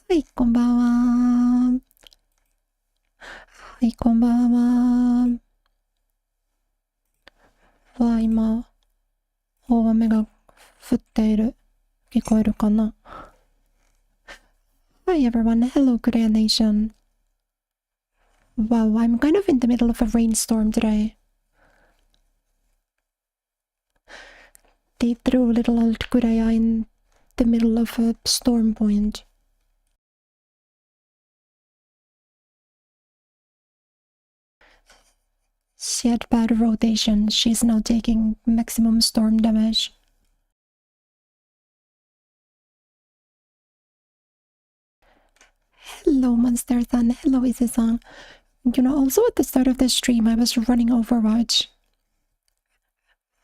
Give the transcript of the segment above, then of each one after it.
はい、こんばんは。はい、こんばんは。今、大雨が降っている。聞こえるかな？ Hi everyone, hello Korea Nation. Wow, I'm kind of in the middle of a rainstorm today. They threw little old Kureya in the middle of a storm point. She had bad rotation. She's now taking maximum storm damage. Hello, Monster-san. Hello, Izzy-san. Also at the start of the stream, I was running Overwatch.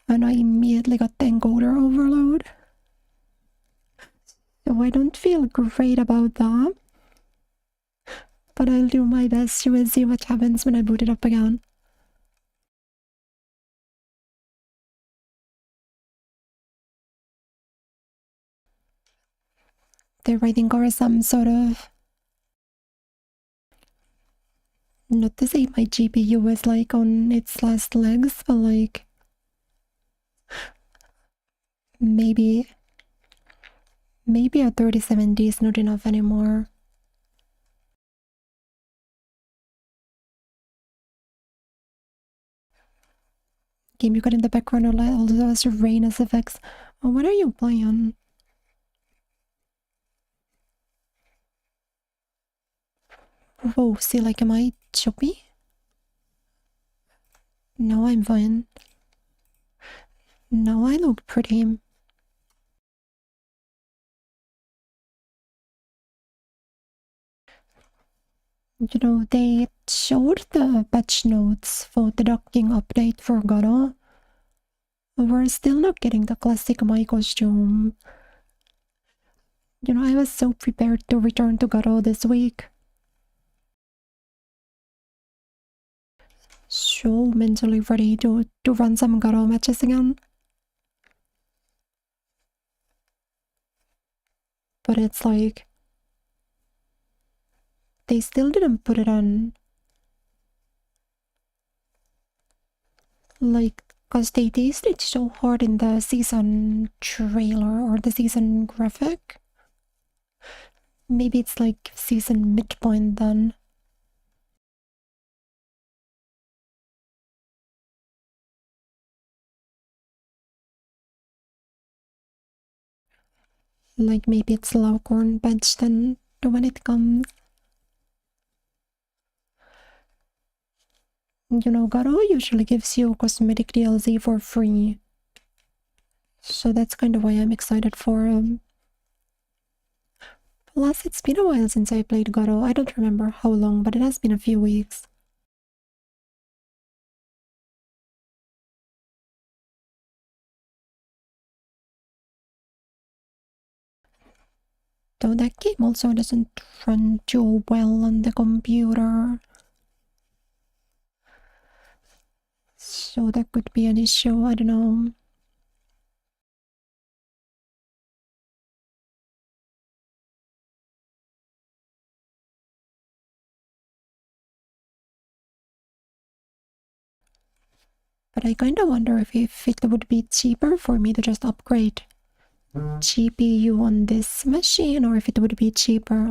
And I immediately got the encoder overload. So I don't feel great about that. But I'll do my best to see what happens when I boot it up again. There I think are some sort of... Not to say my GPU is like on its last legs, but like... Maybe a 3070 is not enough anymore. Game you got in the background all those rain effects. Oh, what are you playing? Whoa, see, like, am I choppy? No, I'm fine. No, I look pretty. They showed the patch notes for the docking update for Garo. We're still not getting the classic Mai costume. I was so prepared to return to Garo this week. So mentally ready to run some Garo matches again. But it's like... They still didn't put it on. Like, cause they teased it so hard in the season trailer or the season graphic. Maybe it's like season midpoint then. Like maybe it's Laucorn patch then when it comes. Garo usually gives you cosmetic DLC for free. So that's kind of why I'm excited for Plus, it's been a while since I played Garo. I don't remember how long, but it has been a few weeks. Though that game also doesn't run too well on the computer. So that could be an issue, I don't know. But I kinda wonder if it would be cheaper for me to just upgrade GPU on this machine, or if it would be cheaper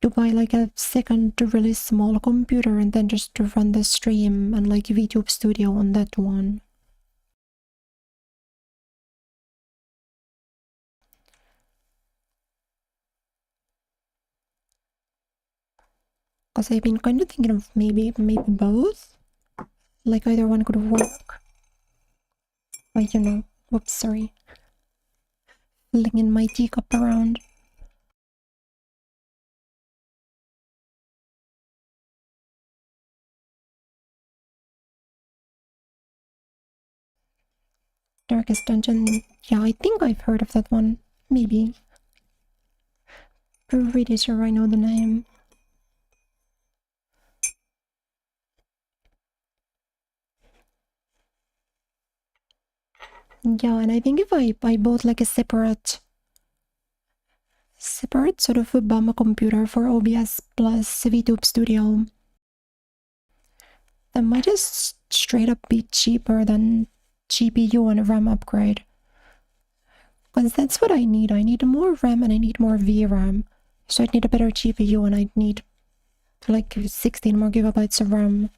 to buy like a second really small computer and then just to run the stream and like VTube Studio on that one. Because I've been kind of thinking of maybe both. Like either one could work. But whoops, sorry. Flinging my teacup around. Darkest Dungeon. Yeah, I think I've heard of that one. Maybe. Pretty sure I know the name. Yeah, and I think if I bought like a separate separate sort of a computer for OBS plus VTube Studio. That might just straight up be cheaper than GPU and a RAM upgrade. Because that's what I need. I need more RAM and I need more VRAM. So I'd need a better GPU and I'd need like 16 more gigabytes of RAM.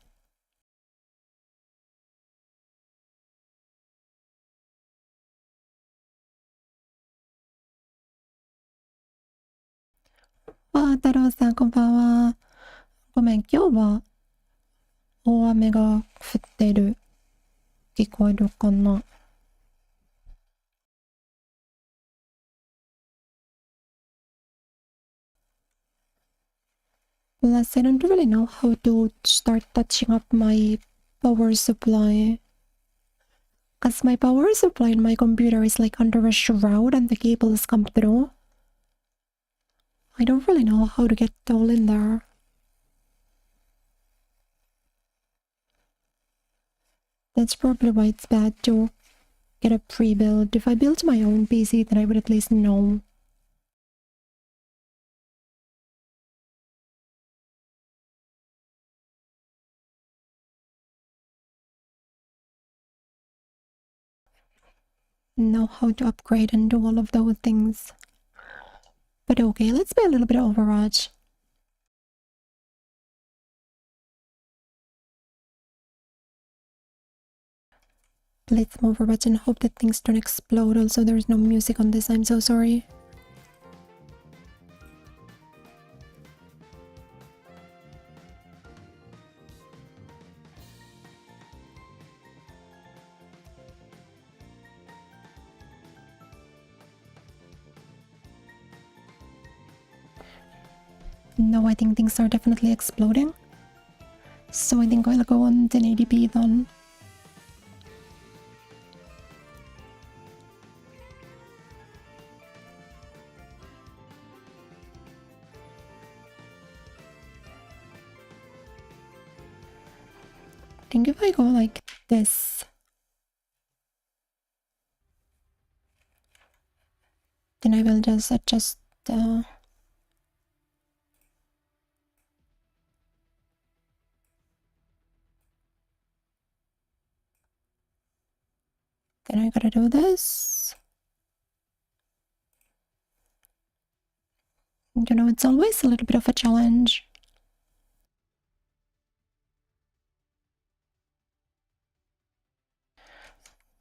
Taroさんこんばんは。ごめん、今日は大雨が降ってる。聞こえるかな？ Plus, I don't really know how to start touching up my power supply. Because my power supply in my computer is like under a shroud and the cables come through. I don't really know how to get it all in there. That's probably why it's bad to get a pre-build. If I built my own PC, then I would at least know. Know how to upgrade and do all of those things. But okay, let's play a little bit of Overwatch. Play some Overwatch and hope that things don't explode. Also, there's no music on this, I'm so sorry. No, I think things are definitely exploding. So I think I'll go on 1080p then. I think if I go like this, then I will just adjust then I gotta do this. You know, it's always a little bit of a challenge.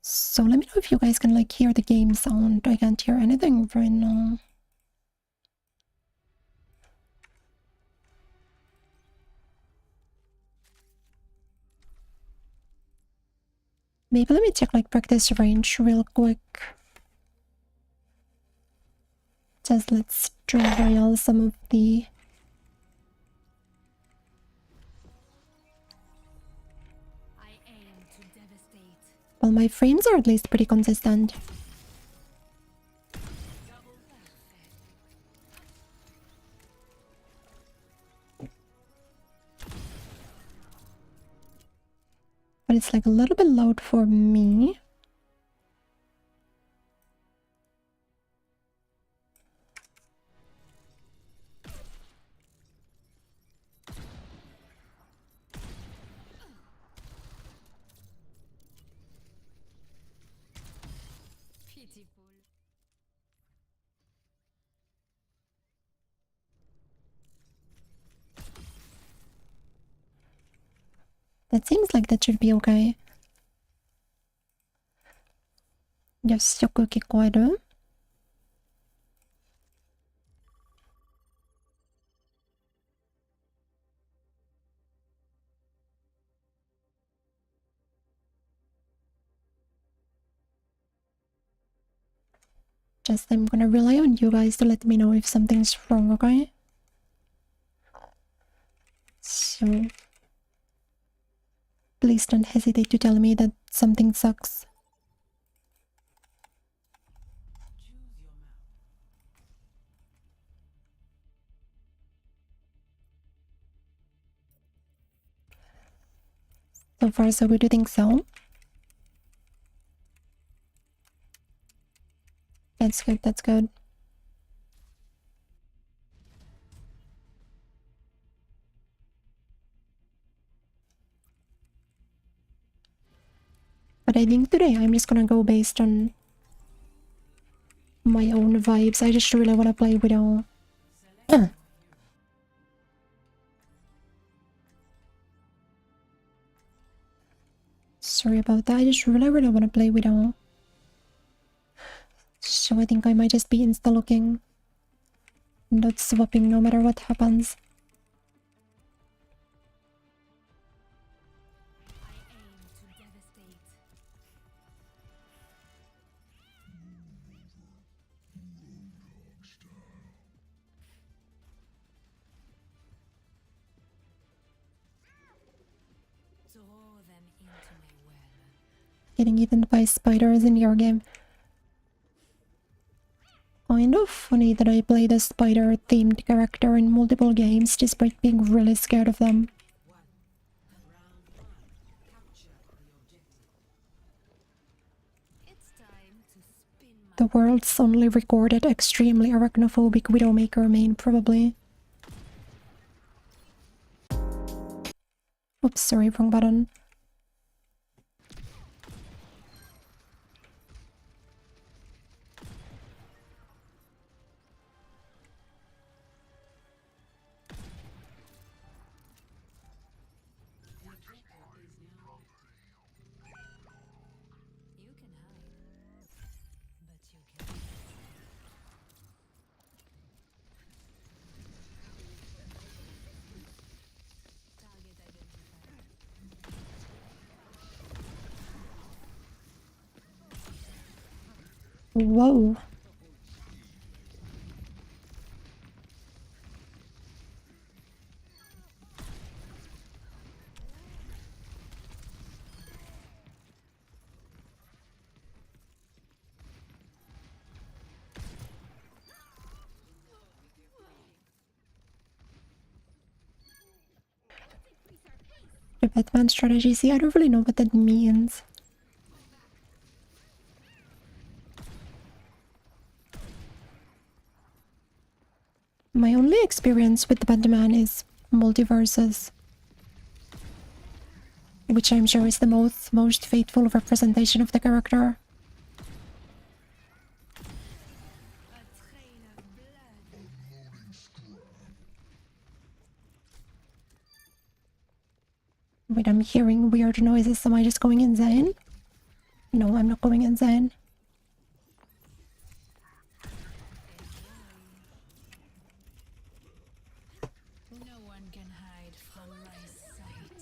So let me know if you guys can like hear the game sound. I can't hear anything right now. Maybe let me check like practice range real quick. Just let's trial some of the... Well, my frames are at least pretty consistent. But it's like a little bit loud for me. That seems like that should be okay. よし、よく聞こえる? Just I'm gonna rely on you guys to let me know if something's wrong, okay? So please don't hesitate to tell me that something sucks. So far, so good, you think so? That's good, that's good. But I think today I'm just gonna go based on my own vibes. I just really wanna play Widow. Sorry about that. I just really wanna play Widow. So I think I might just be insta-looking. Not swapping no matter what happens. Getting eaten by spiders in your game. Kind of funny that I play the spider-themed character in multiple games despite being really scared of them. The world's only recorded extremely arachnophobic Widowmaker main, probably. Oops, sorry, wrong button. Whoa. The Batman strategy, see, I don't really know what that means. My only experience with the Batman is multiverses, which I'm sure is the most faithful representation of the character. Wait, I'm hearing weird noises. Am I just going insane? No, I'm not going insane. No one can hide from my sight.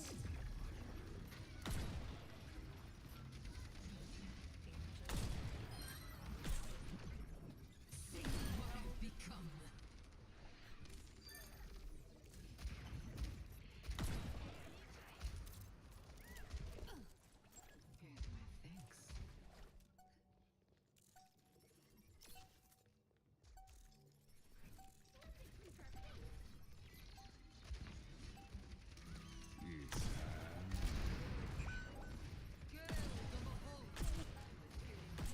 See what I've become. Here's my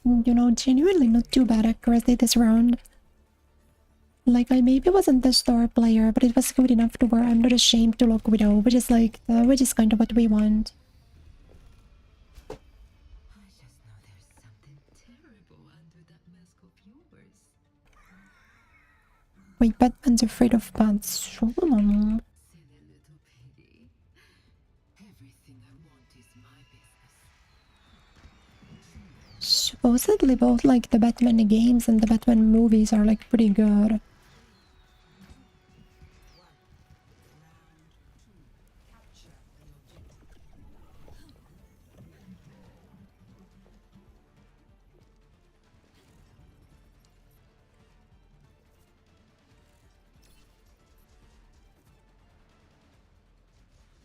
thanks. You know, genuinely not too bad accuracy this round. Like, I maybe wasn't the star player, but it was good enough to where I'm not ashamed to look Widow, which is like, which is kind of what we want. I just know there's something terrible under that mask of yours. Wait, Batman's afraid of bats. Silly little piggy. Everything I want is my business. Supposedly both like the Batman games and the Batman movies are like pretty good.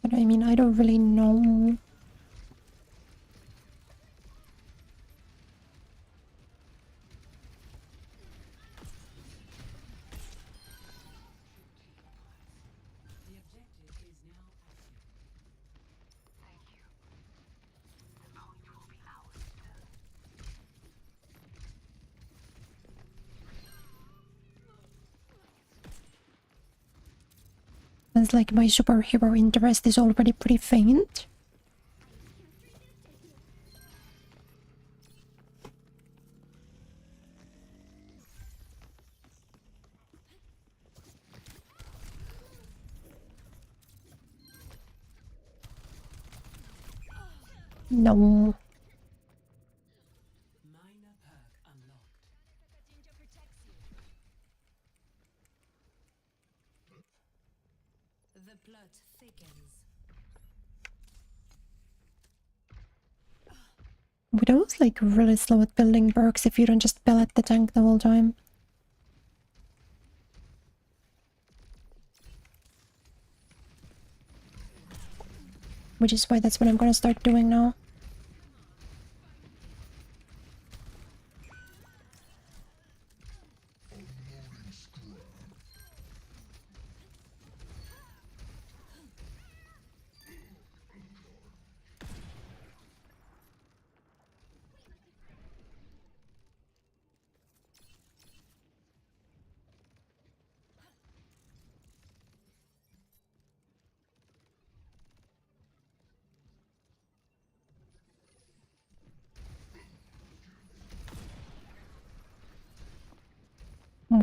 But I mean, I don't really know. It's like my superhero interest is already pretty faint. No. Minor perk unlocked. The blood thickens. Widow's like really slow at building perks if you don't just pellet the tank the whole time. Which is why that's what I'm gonna start doing now.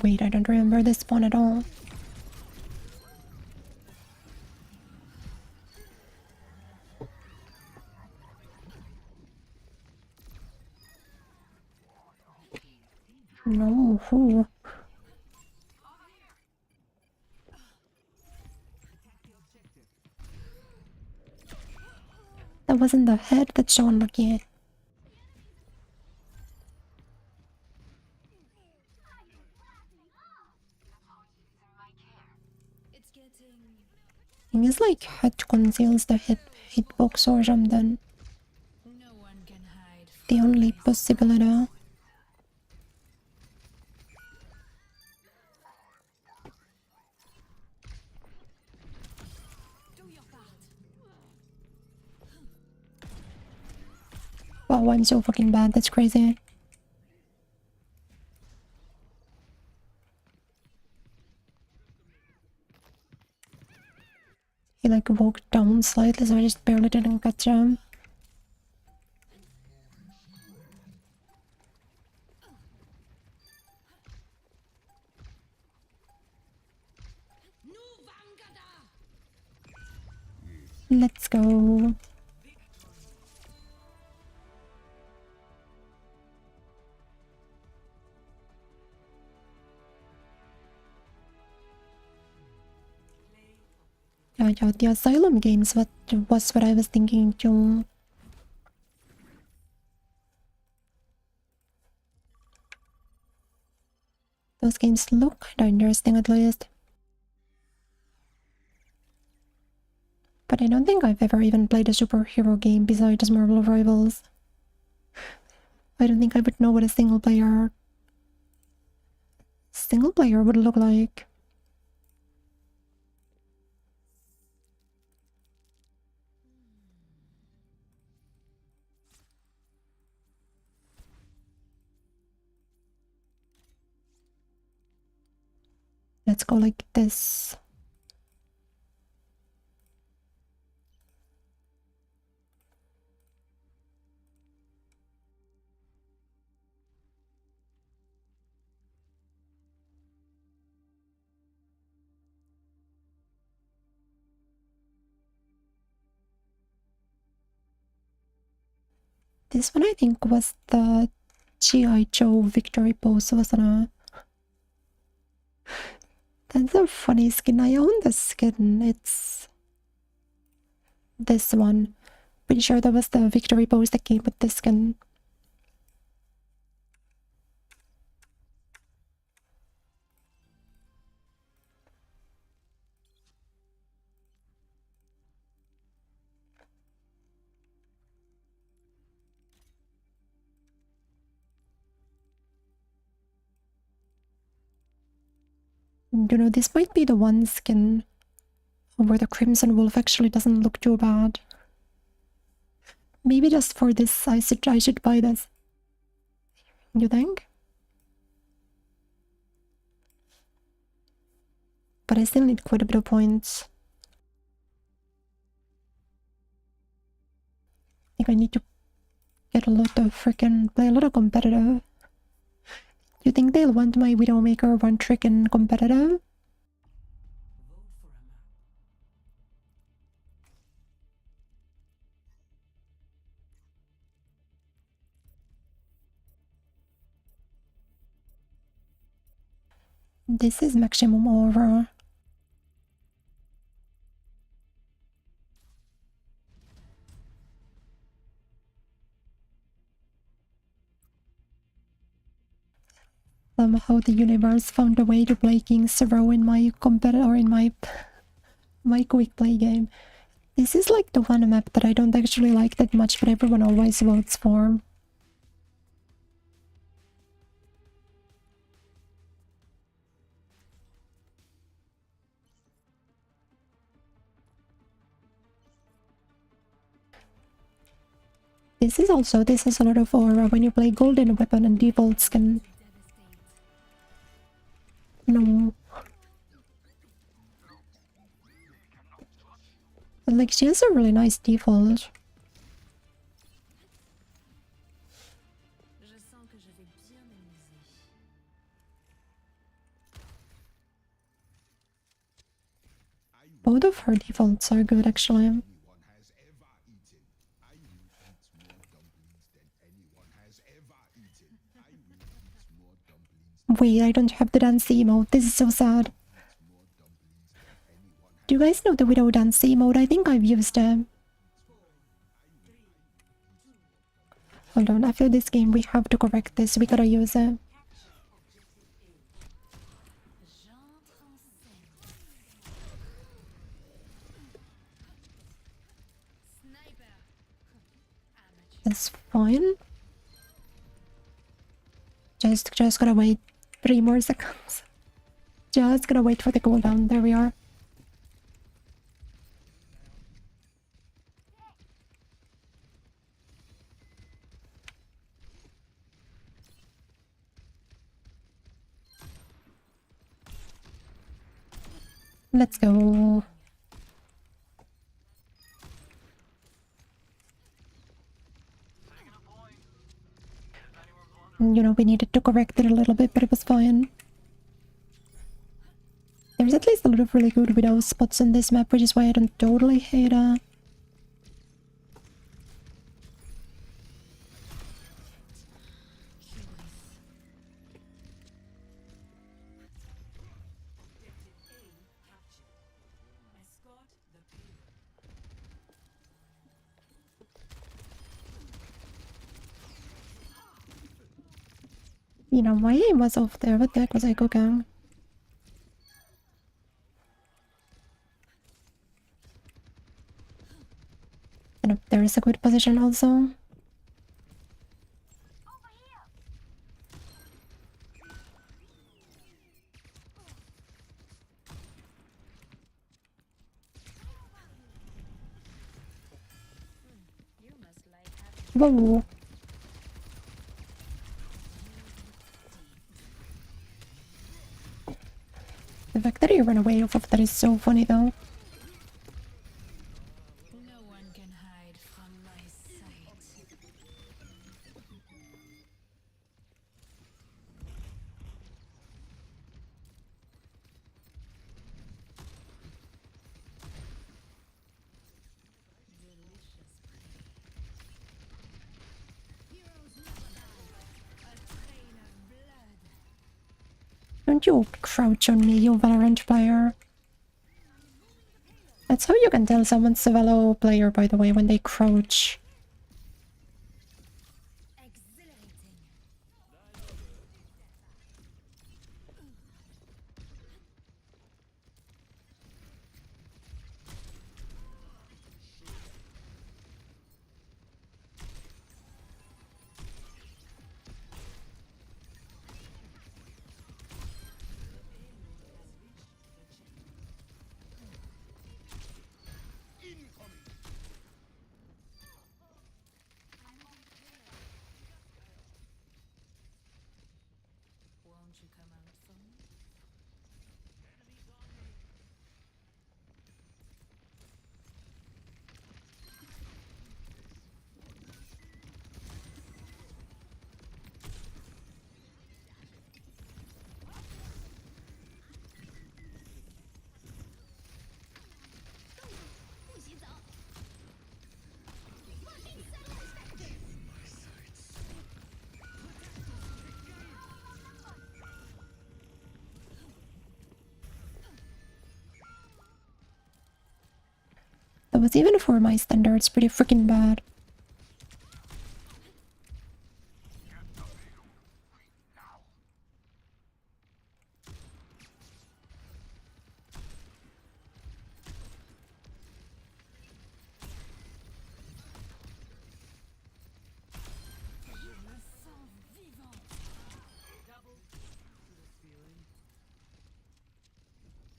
Wait, I don't remember this spawn at all. No, who? That wasn't the head that's so unlucky. It's getting. Thing is like head conceals the hitbox or something. No one can hide. The only possibility. Do your part. Wow, I'm so fucking bad. That's crazy. He like walked down slightly, so I just barely didn't catch him. Let's go. Yeah, the Asylum games was what I was thinking too. Those games look kinda interesting at least. But I don't think I've ever even played a superhero game besides Marvel Rivals. I don't think I would know what a single player would look like. Let's go like this. This one I think was the G.I. Joe victory pose, wasn't it? That's a funny skin. I own the skin. It's this one. Pretty sure that was the victory pose that came with this skin. You know, this might be the one skin where the Crimson Wolf actually doesn't look too bad. Maybe just for this, I should buy this. You think? But I still need quite a bit of points. think I need to get a lot of play a lot of competitive. You think they'll want my Widowmaker one trick in competitive? This is maximum aura. Somehow the universe found a way to play King's Row in my competitor or in my quick play game. This is like the one map that I don't actually like that much, but everyone always votes for. This is a lot of aura when you play golden weapon and default skin. No. But like she has a really nice default. Both of her defaults are good actually. Wait, I don't have the dance emote. This is so sad. Do you guys know the Widow dance emote? I think I've used it. Hold on, after this game we have to correct this. We gotta use it. That's fine. Just gotta wait 3 more seconds. Just gotta wait for the cooldown. There we are. Let's go. You know, we needed to correct it a little bit, but it was fine. There's at least a lot of really good Widow spots in this map, which is why I don't totally hate it. You know, my aim was off there. What the heck was I cooking? And up there is a good position also. Whoa. The fact that he ran away off of that is so funny though. No one can hide from my sight. Don't you crouch on me, you Valorant player. That's how you can tell someone's a Valo player, by the way, when they crouch. That was even for my standards pretty freaking bad.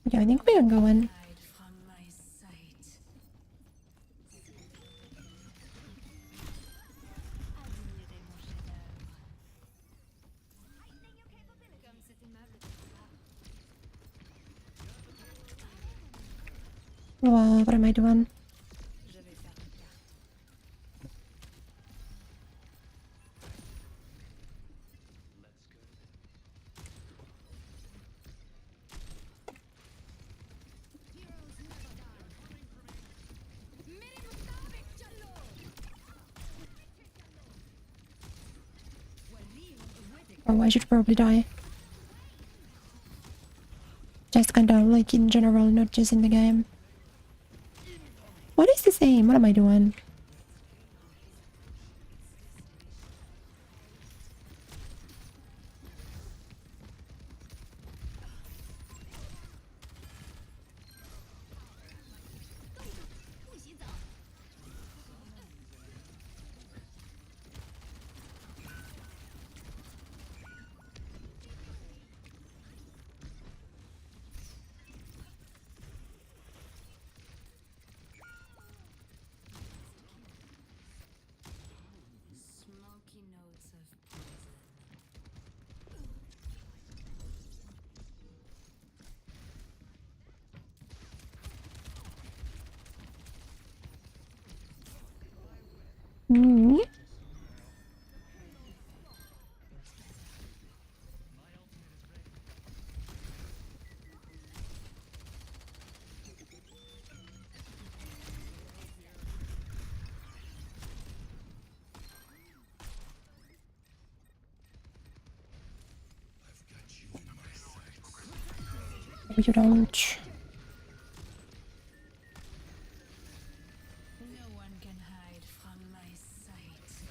Yeah, I think we can go in. Hide from my sight. Admirez mon chef-d'œuvre. Comme cet aimable Wow, what am I doing? je vais faire une carte. Oh, I should probably die. Just kinda like in general, not just in the game. What is this aim? What am I doing? Smoky notes of poison. Hmm? You don't. No one can hide from my sight.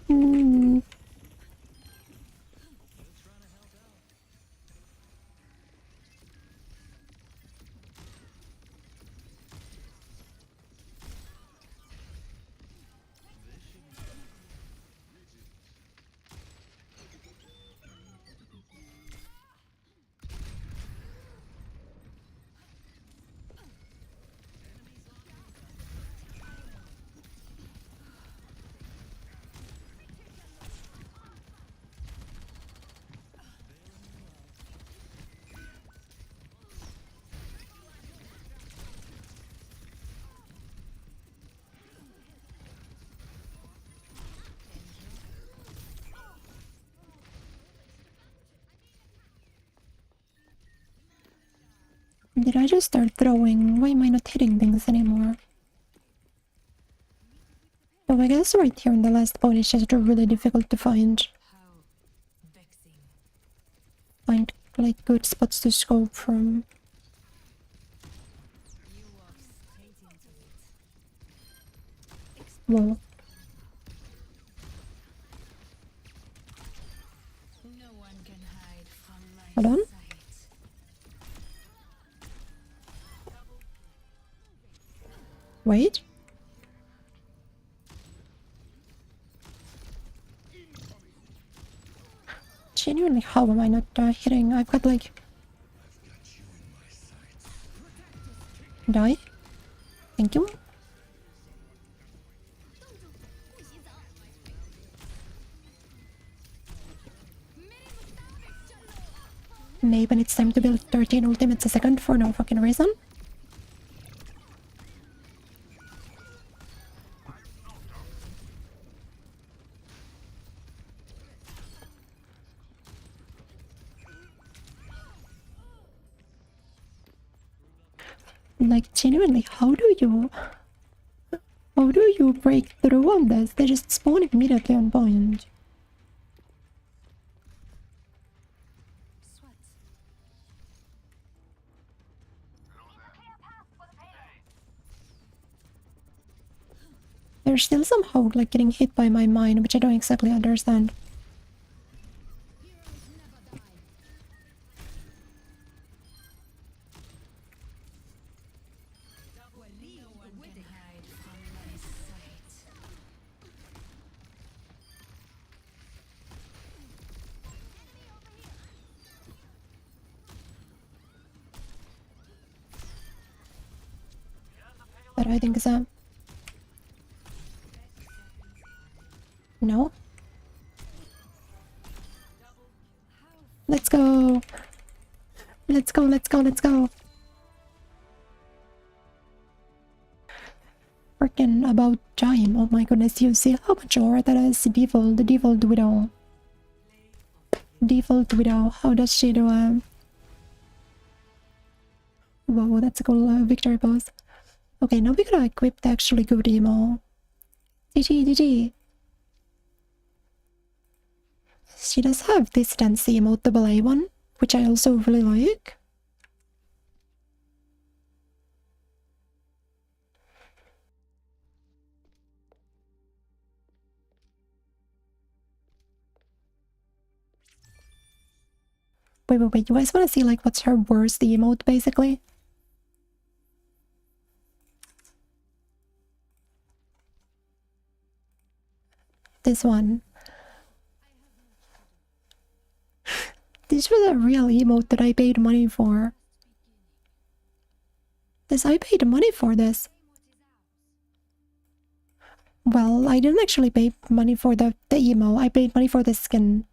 Hmm. Did I just start throwing? Why am I not hitting things anymore? Oh, I guess right here in the last point it's just really difficult to find How vexing. like good spots to scope from. You walk straight into it. Whoa. No one can hide from my Hold on. sight. Wait. Genuinely, how am I not hitting? I've got like... Die. Thank you. Maybe it's time to build 13 ultimates a second for no fucking reason. Like, genuinely, how do you break through on this? They just spawn immediately on point. They're still somehow like getting hit by my mine, which I don't exactly understand. But I think is that no. Let's go. Let's go, let's go, let's go. Freaking about time. Oh my goodness, you see how much aura that is? Default, the default widow. Default widow. How does she do it? Wow, that's a cool victory pose. Okay, now we gotta equip the actually good emo. GG, GG. She does have this dance emote, the ballet one, which I also really like. Wait, you guys wanna see like what's her worst emote basically? This one. This was a real emote that I paid money for. I paid money for this. Well, I didn't actually pay money for the emo. I paid money for the skin.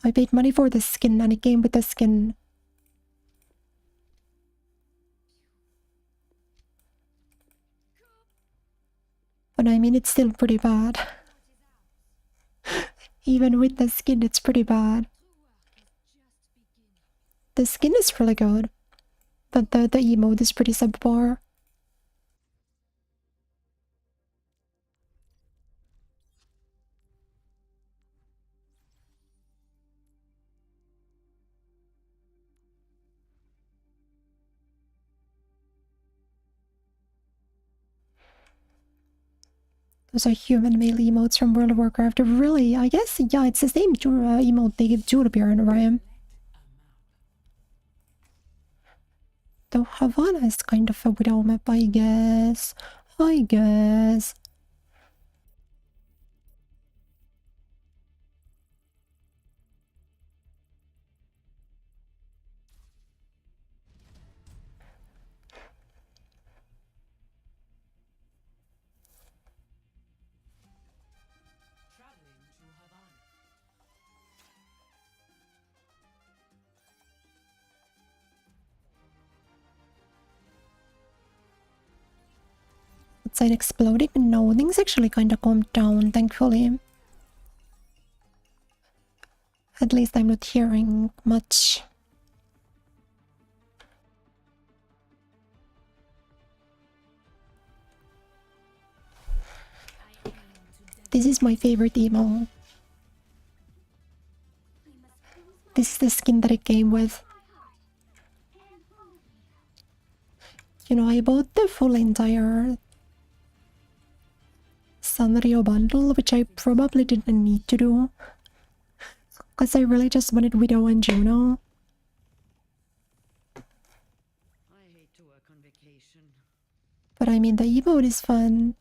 I paid money for the skin and it came with the skin. But I mean, it's still pretty bad. Even with the skin, it's pretty bad. The skin is really good, but the emote is pretty subpar. Those are human male emotes from World of Warcraft. Really, I guess, yeah, it's the same emote they give Julebeer, right? Though Havana is kind of a widow map, I guess. Outside exploding? No, things actually kind of calmed down, thankfully. At least I'm not hearing much. This is my favorite emo. This is the skin that it came with. You know, I bought the full entire Sanrio bundle, which I probably didn't need to do. Because I really just wanted Widow and Juno. But I mean, the emote is fun.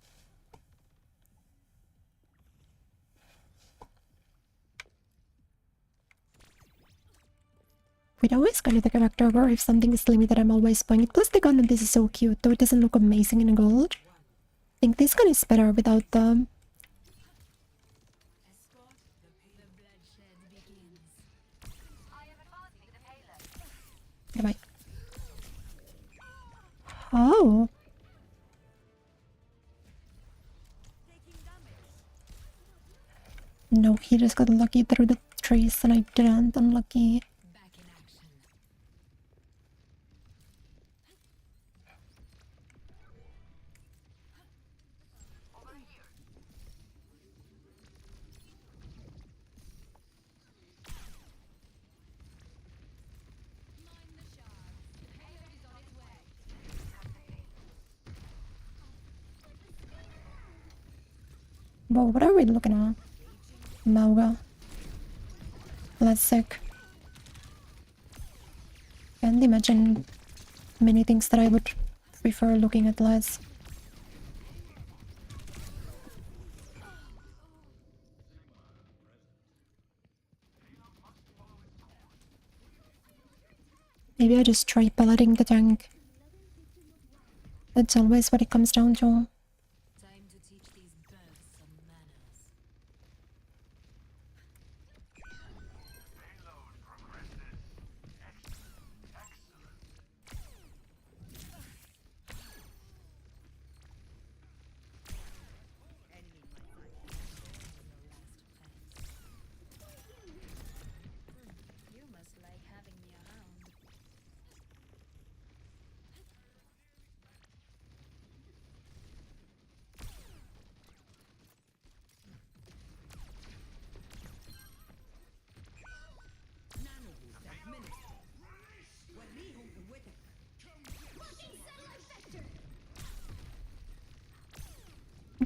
Widow is kind of the character where if something is limited, I'm always buying it. Plus the gun on this is so cute, though it doesn't look amazing in gold. I think this gun is better without the... Goodbye. Oh. No, he just got lucky through trees and I didn't. Unlucky. Back in action. Whoa, what are we looking at? Mauga. That's sick. Can't imagine many things that I would prefer looking at less. Maybe I just try piloting the tank. That's always what it comes down to. Time to teach these birds some manners. You must like having me around.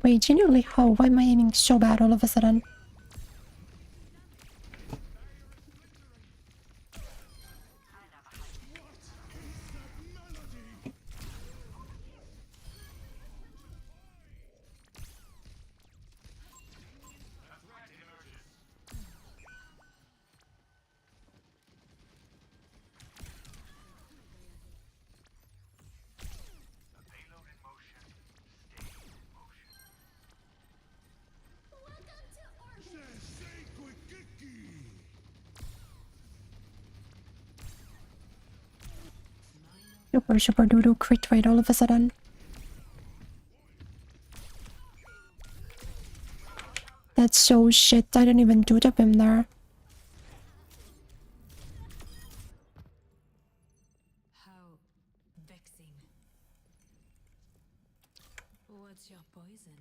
Wait, genuinely how? Why am I aiming so bad all of a sudden? Super doo-doo crit rate all of a sudden. That's so shit. I didn't even do the him there. How vexing. What's your poison?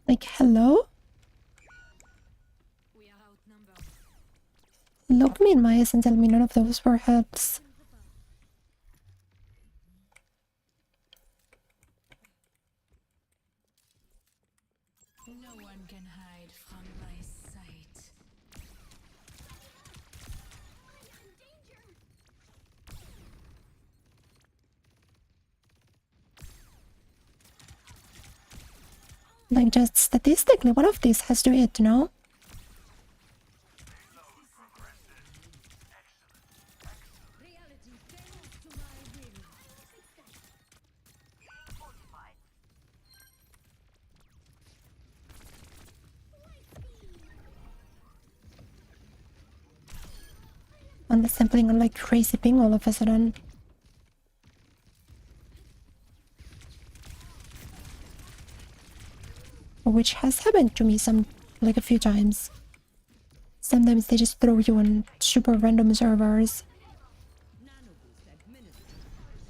Like, hello? We are outnumbered. Look me in my eyes and tell me none of those were helps. No one can hide from my sight. Like, just statistically, one of these has to hit, no? And the sampling on like crazy ping all of a sudden. Which has happened to me like a few times. Sometimes they just throw you on super random servers.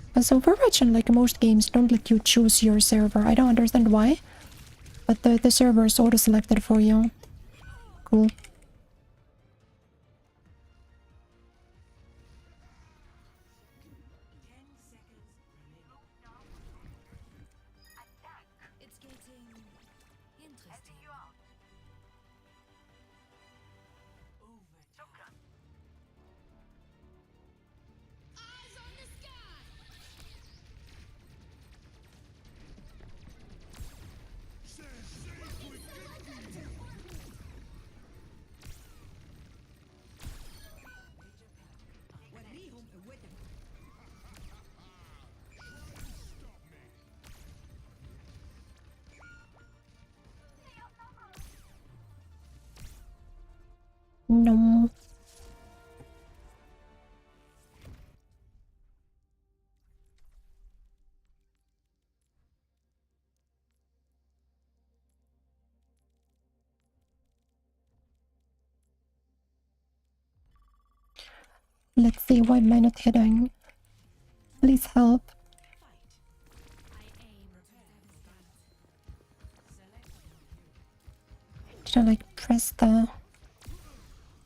Because Overwatch and like most games don't let you choose your server. I don't understand why. But the server is auto-selected for you. Cool. It's getting interesting. No. Let's see, why am I not hitting? Please help. Did I like press the...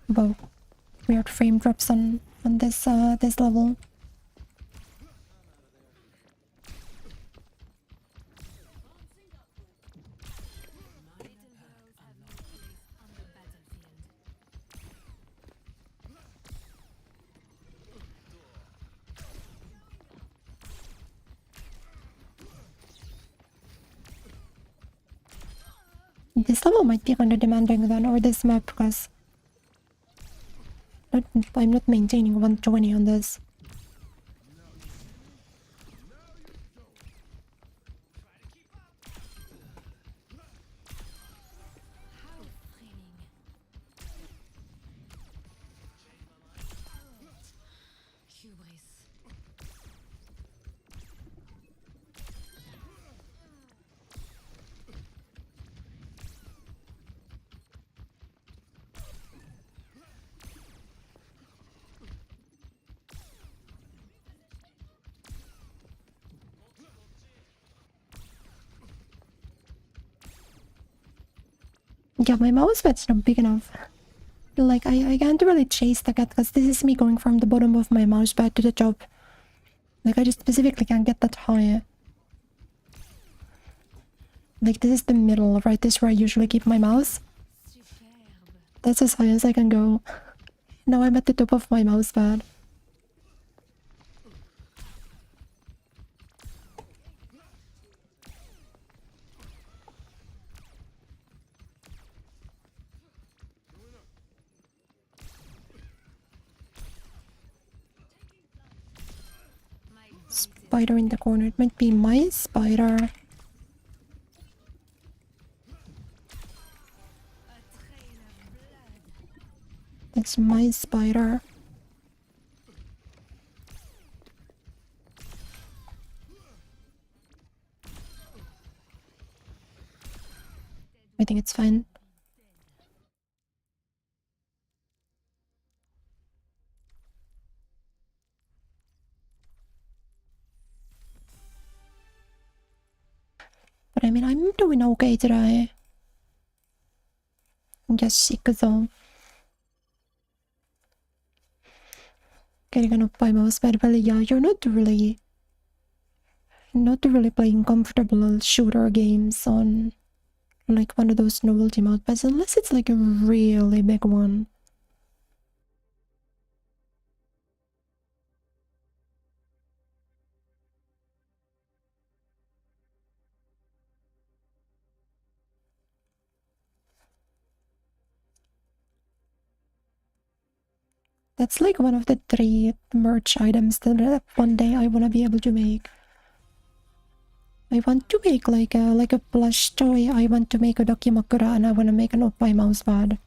Whoa. Weird frame drops on this this level. This level might be kind of demanding then, or this map, because I'm not maintaining 120 on this. Yeah, my mouse pad's not big enough. Like, I can't really chase the cat because this is me going from the bottom of my mouse pad to the top. Like, I just specifically can't get that high. Like, this is the middle, right? This is where I usually keep my mouse. That's as high as I can go. Now I'm at the top of my mouse pad. Spider in the corner. It might be my spider. That's my spider. I think it's fine. But I mean, I'm doing okay today. I'm just sick though. Getting up by mouse pad, well, yeah, you're not really playing comfortable shooter games on like one of those novelty mouse unless it's like a really big one. That's like one of the 3 merch items that one day I want to be able to make. I want to make like a plush toy. I want to make a Dakimakura, and I want to make an Oppai mousepad.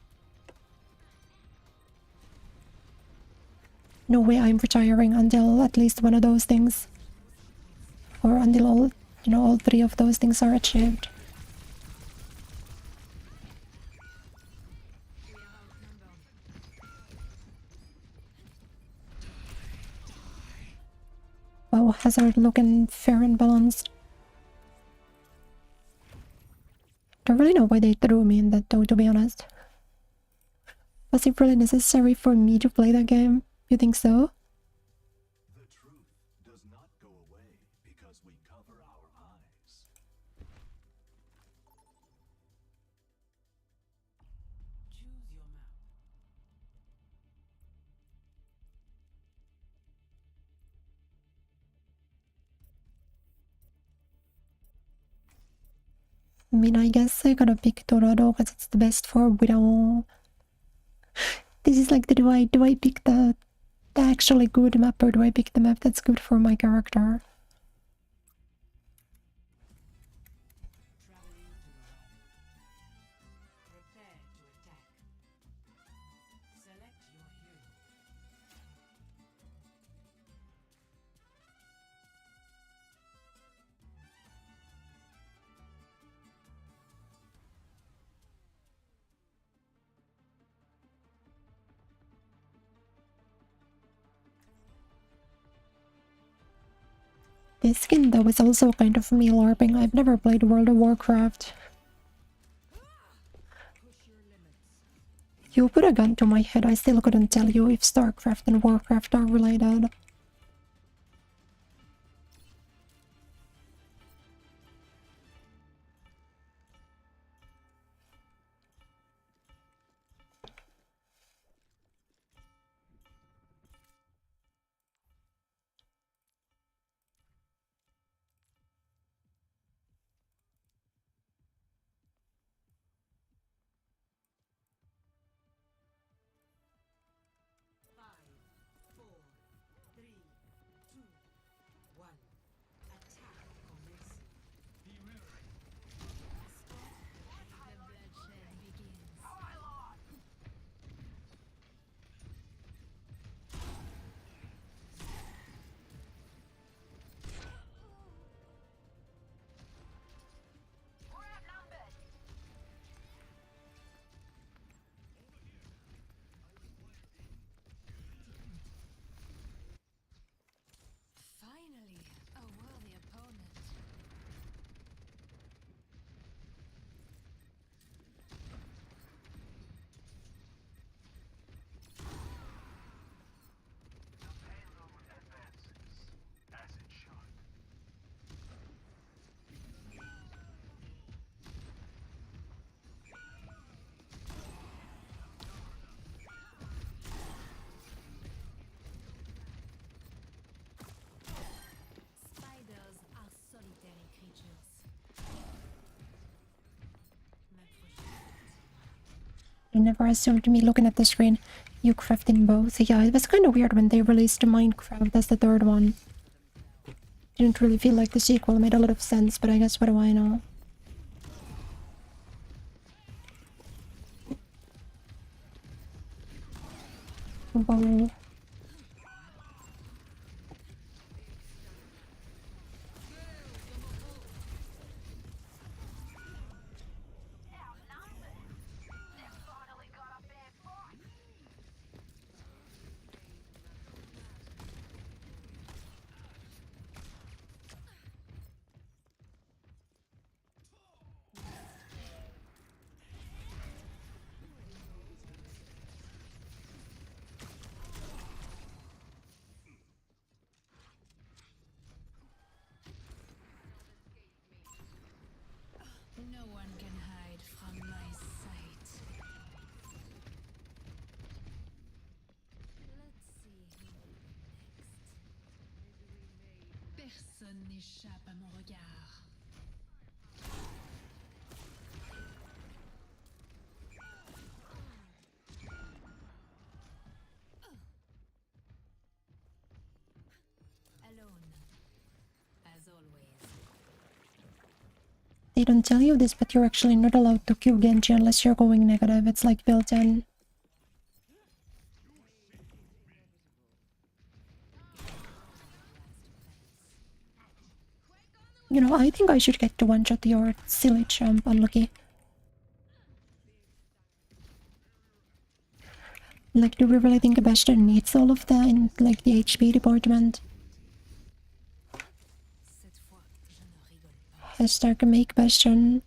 No way I'm retiring until at least one of those things. Or until all, all 3 of those things are achieved. Wow, Hazard looking fair and balanced. Don't really know why they threw me in that though, to be honest. Was it really necessary for me to play that game? You think so? The truth does not go away because we cover our eyes. Choose your map. I mean, I guess I gotta pick Dorado because it's the best for Widow. This is like, do I pick the actually good map, or do I pick the map that's good for my character? Traveling to the right. Prepare to attack. This skin though is also kind of me LARPing. I've never played World of Warcraft. You put a gun to my head, I still couldn't tell you if StarCraft and Warcraft are related. Finally, a worthy opponent. Spiders are solitary creatures. You never assumed me looking at the screen. You crafting both. Yeah, it was kind of weird when they released Minecraft as the third one. Didn't really feel like the sequel made a lot of sense, but I guess what do I know? Wow. No one can hide from my sight. Let's see who will be next. Personne n'échappe à mon regard. Alone, as always. They don't tell you this, but you're actually not allowed to queue Genji unless you're going negative. It's like built in. You know, I think I should get to one-shot your silly champ, Unlucky. Like, do we really think Bastion needs all of that in, like, the HP department? Cette fois, je ne rigole pas. Hashtag make Bastion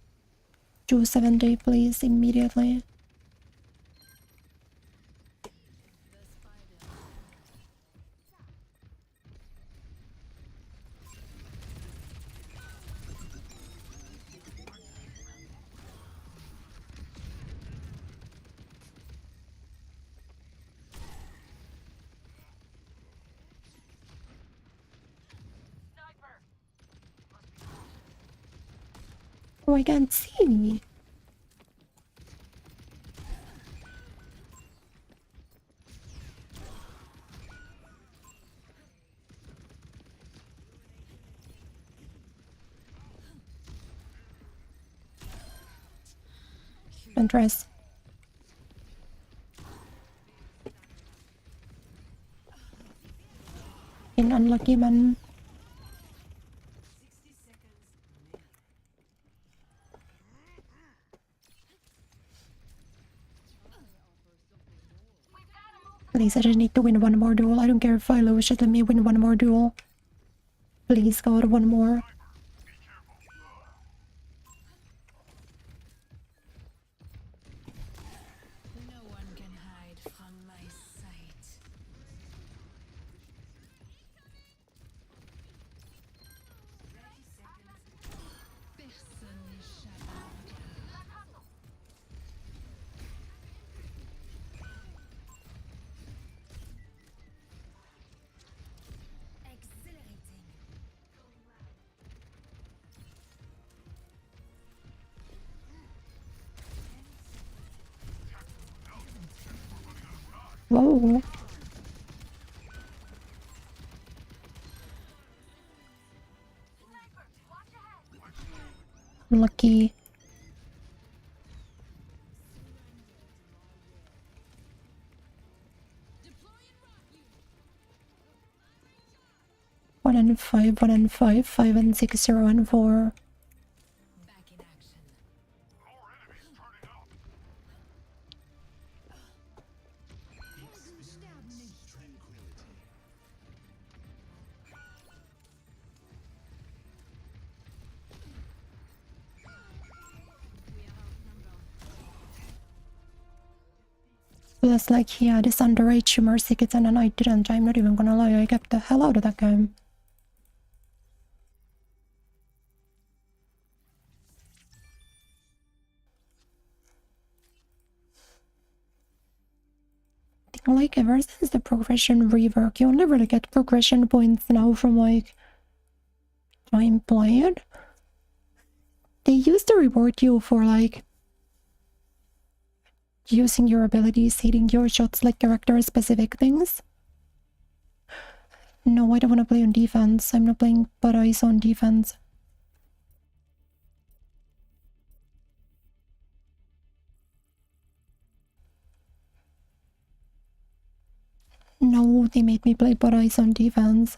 270, please, immediately. Oh, I can't see. Don't rest. In Unlucky man. Please, I just need to win one more duel. I don't care if I lose, just let me win one more duel. Please, God, one more. No one can hide from my sight. Personne n'échappe à mon regard. Accelerating. Whoa. Lucky. One and five, 5 and 6, 0 and 4. Back in action. Plus, like, he had his underage mercy kitten and I didn't. I'm not even gonna lie, I kept the hell out of that game. Like, ever since the progression rework, you only really get progression points now from, like, time played. They used to reward you for, like, using your abilities, hitting your shots, like character-specific things. No, I don't want to play on defense. I'm not playing but eyes on defense. No, they made me play but eyes on defense.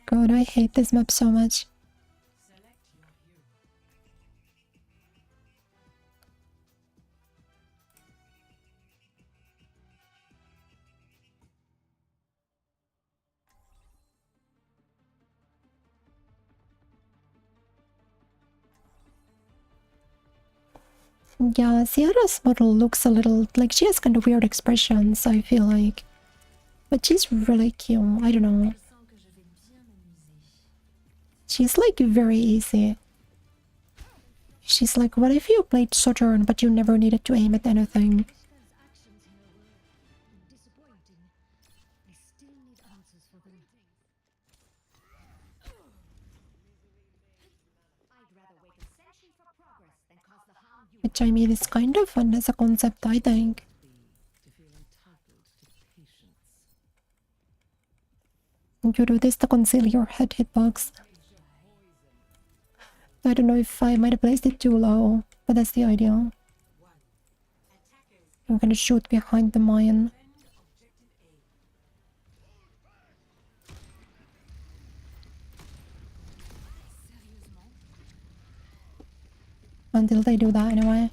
God, I hate this map so much. Yeah, Sierra's model looks a little like she has kind of weird expressions, I feel like. But she's really cute. I don't know. She's like very easy. She's like, what if you played Sojourn but you never needed to aim at anything? Which I mean is kind of fun as a concept, I think. You do this to conceal your head hitbox. I don't know if I might have placed it too low, but that's the idea. I'm gonna shoot behind the mine. Until they do that anyway.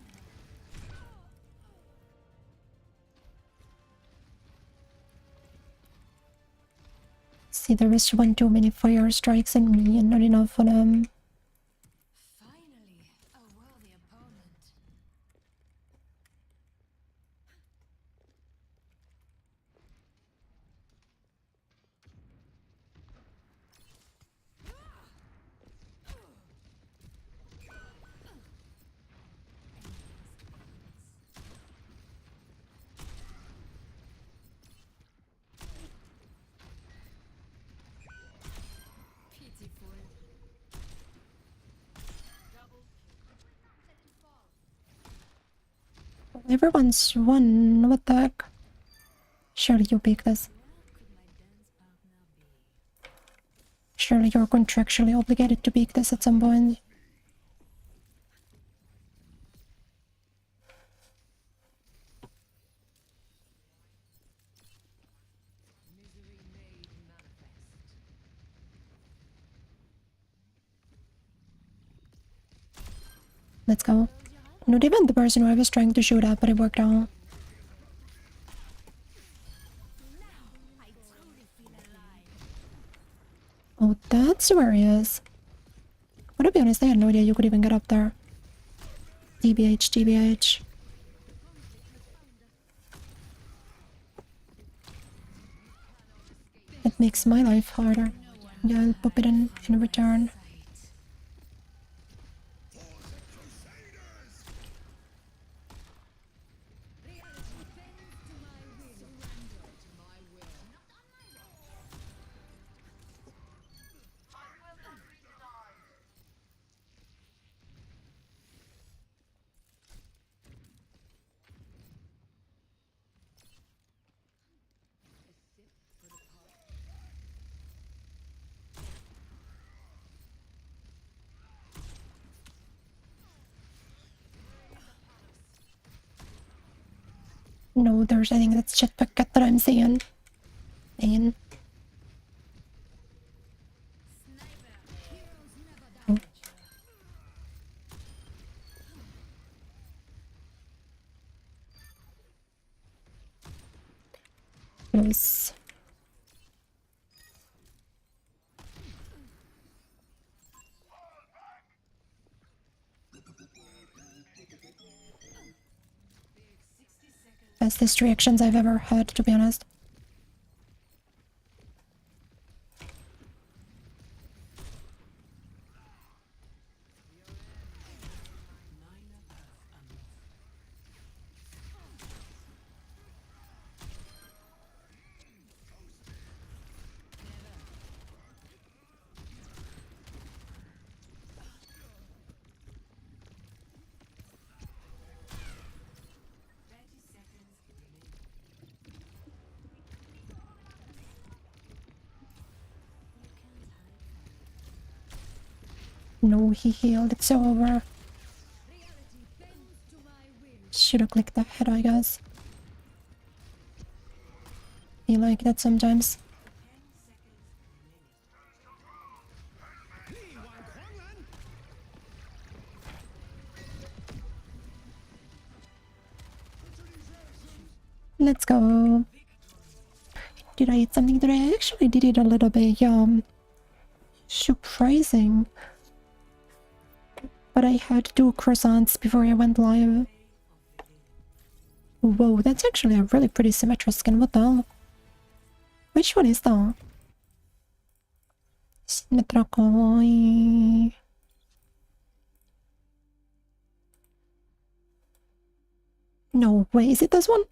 See, there is one too many fire strikes in me and not enough for them. Finally, a worthy opponent. Pitiful. Everyone's won. What the heck? Surely you pick this. Surely you're contractually obligated to pick this at some point. Let's go. Not even the person who I was trying to shoot at, but it worked out. Oh, that's where he is. But to be honest, I had no idea you could even get up there. TBH, TBH. It makes my life harder. Yeah, I'll pop it in return. No, there's I think that's shit packet that I'm saying. Oh. Close. Bestest reactions I've ever had, to be honest. No, he healed. It's over. Should've clicked the head, I guess. Be like that sometimes. Let's go. Did I eat something today? I actually did eat a little bit, surprising. But I had 2 croissants before I went live. Whoa, that's actually a really pretty Symmetra skin. What the hell? Which one is that? Symmetra koi. No way, is it this one?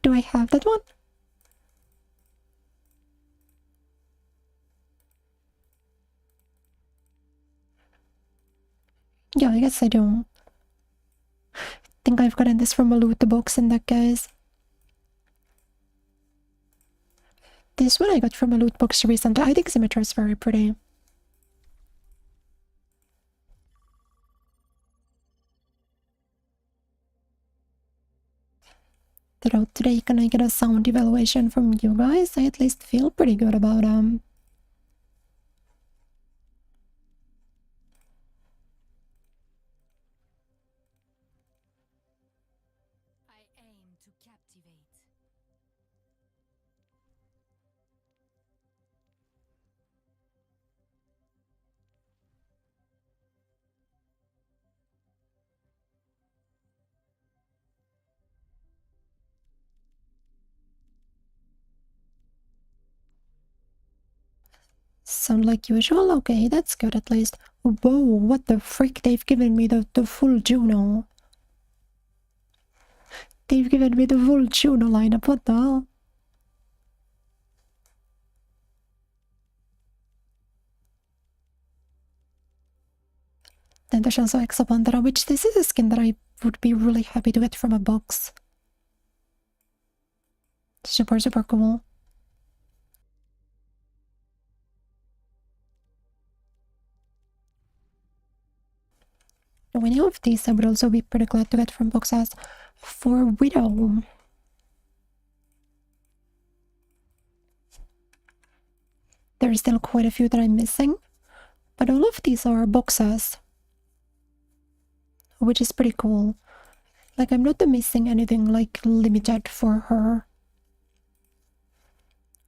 Do I have that one? Yeah, I guess I do. Think I've gotten this from a loot box in that case. This one I got from a loot box recently. I think Symmetra is very pretty. Throughout today, can I get a sound evaluation from you guys? I at least feel pretty good about them. I aim to captivate. Sound like usual? Okay, that's good at least. Whoa, what the freak? They've given me the full Juno. They've given me the full Juno lineup, what the hell? Den det känns så Exapandra, which this is a skin that I would be really happy to get from a box. Super, super cool. Any of these I would also be pretty glad to get from boxes. For Widow. There's still quite a few that I'm missing, but all of these are boxes. which is pretty cool. Like, I'm not missing anything like limited for her.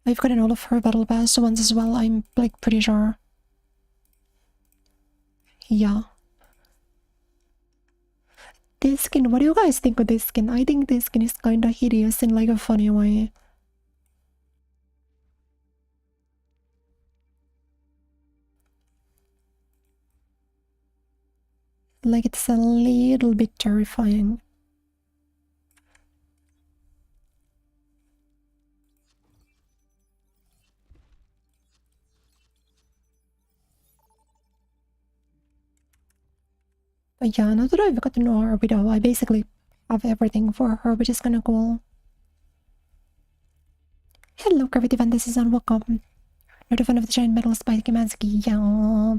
I've gotten all of her battle pass ones as well, I'm like pretty sure. Yeah. This skin, what do you guys think of this skin? I think this skin is kinda hideous in like a funny way. Like, it's a little bit terrifying. But yeah, now that I've got to know her widow, I basically have everything for her, which is kinda cool. Hello, Gravity Van, this is on welcome. Not a fan of the giant metal spiky Mansky. Yeah.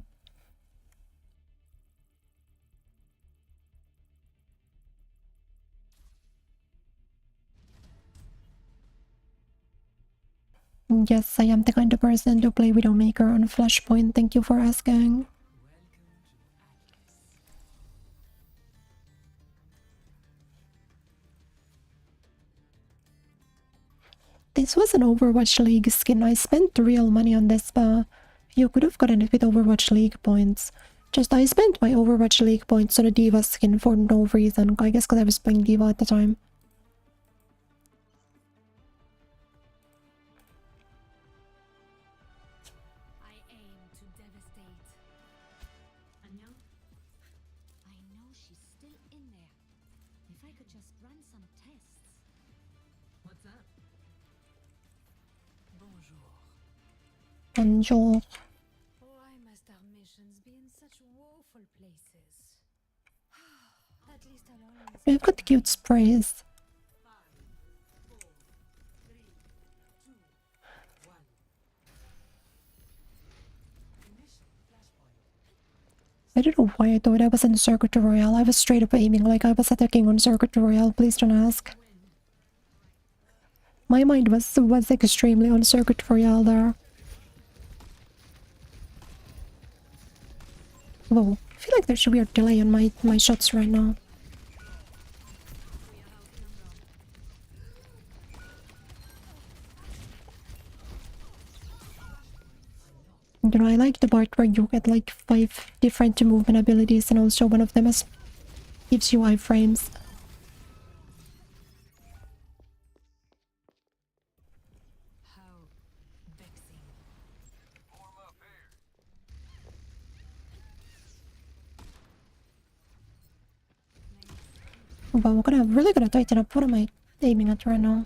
Yes, I am the kind of person to play Widowmaker on Flashpoint. Thank you for asking. This was an Overwatch League skin. I spent real money on this, but you could have gotten it with Overwatch League points. Just I spent my Overwatch League points on a D.Va skin for no reason. I guess because I was playing D.Va at the time. I aim to devastate. Anya? I know she's still in there. If I could just run some tests. What's that? Bonjour. Bonjour. Why must our missions be in such woeful places? At least I'll always We've got cute sprays. I don't know why I thought I was in Circuit Royale. I was straight up aiming like I was attacking on Circuit Royale. Please don't ask. My mind was extremely on Circuit Royale there. Whoa, I feel like there's a weird delay on my shots right now. You know, I like the part where you get like 5 different movement abilities and also one of them gives you iframes. How vexing. Wow, I'm really gonna tighten up. What am I aiming at right now?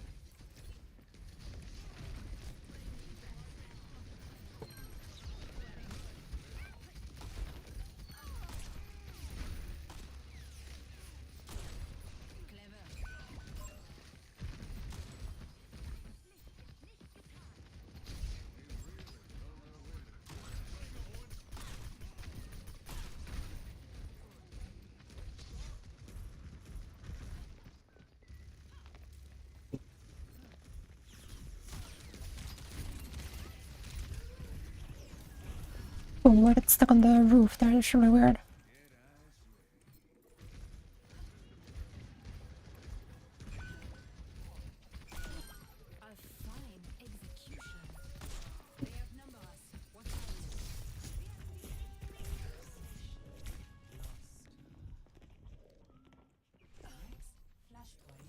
Oh, I got stuck on the roof there. That's really weird. a fine execution. They outnumber us. Watch out. Flashpoint.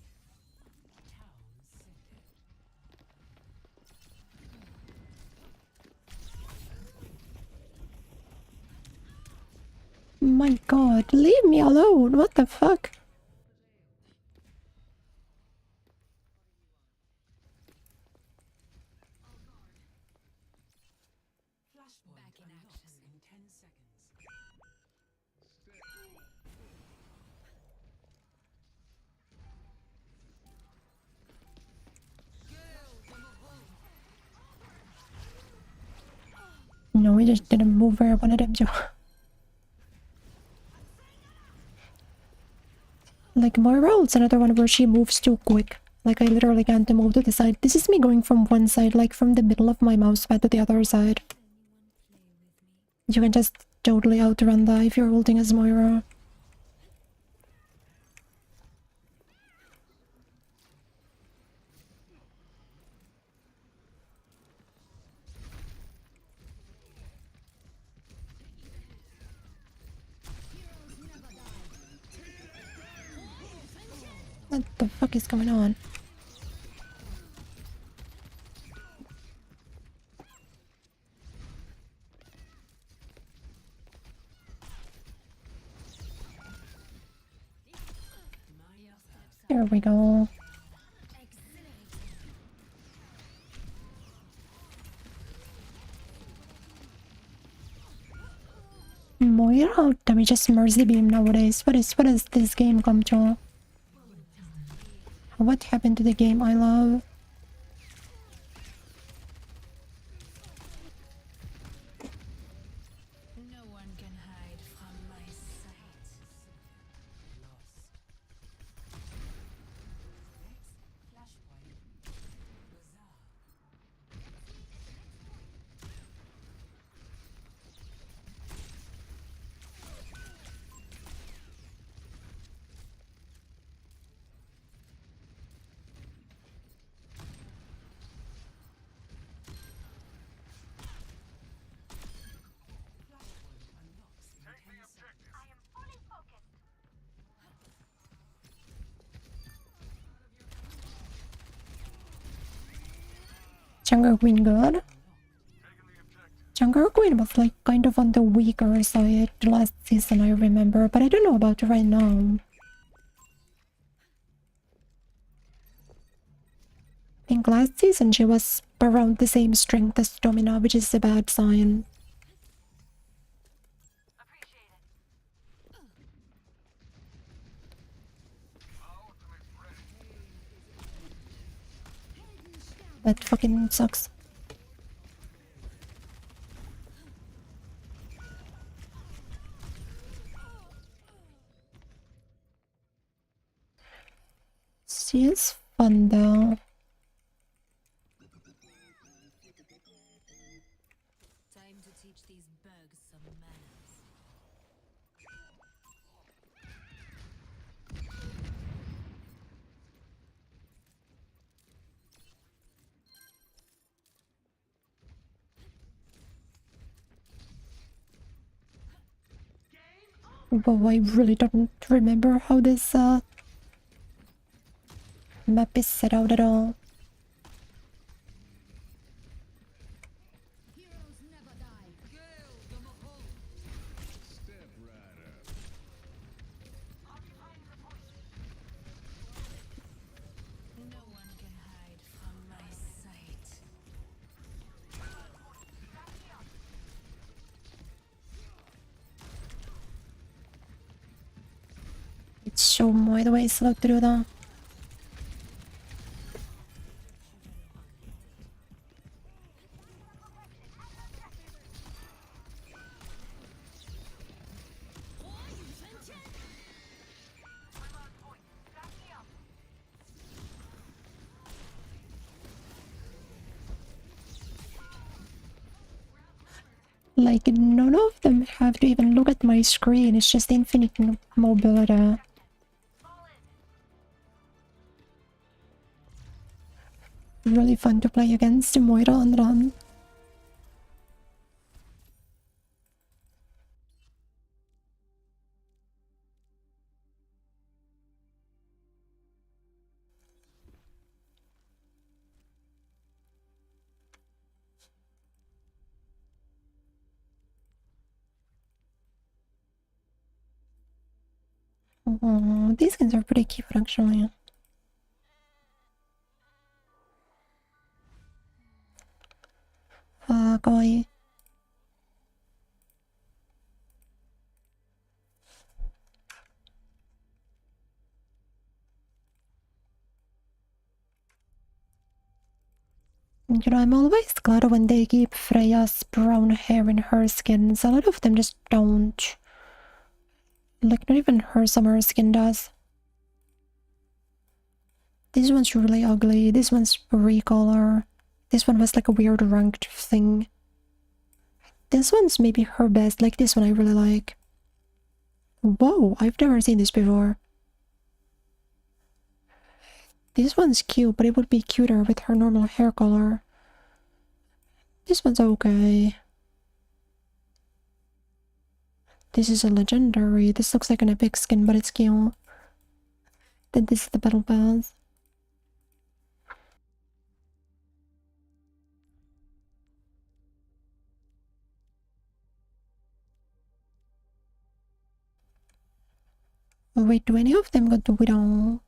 Town center. My god, leave me alone. What the fuck? Flashpoint Back in unlocks action. in 10 seconds. No, we just didn't move where I wanted him to. Like, Moira's another one where she moves too quick. Like, I literally can't move to the side. This is me going from one side, like from the middle of my mouse pad to the other side. You can just totally outrun that if you're holding as Moira. What the fuck is going on? There we go. Moira, how can we just mercy beam nowadays? What is this game come to? What happened to the game I love? No one can hide from my sight. Jungle Queen good? Jungle Queen was like kind of on the weaker side last season, I remember, but I don't know about right now. I think last season she was around the same strength as Domina, which is a bad sign. That fucking sucks. She is fun though. Time to teach these bugs some manners. Whoa, I really don't remember how this map is set out at all. Heroes never die. No one can hide from my sight. It's so more the way it's slow through though. Like, none of them have to even look at my screen, it's just infinite mobility. Really fun to play against Moira and Ran. Oh, these skins are pretty cute actually. Kawaii. You know, I'm always glad when they keep Freya's brown hair in her skins. A lot of them just don't. Like, not even her summer skin does. This one's really ugly. This one's recolor. This one was like a weird ranked thing. This one's maybe her best. Like, this one I really like. Whoa, I've never seen this before. This one's cute, but it would be cuter with her normal hair color. This one's okay. This is a legendary. This looks like an epic skin, but it's cute. Then this is the battle pass. Oh, wait, do any of them got the Widow?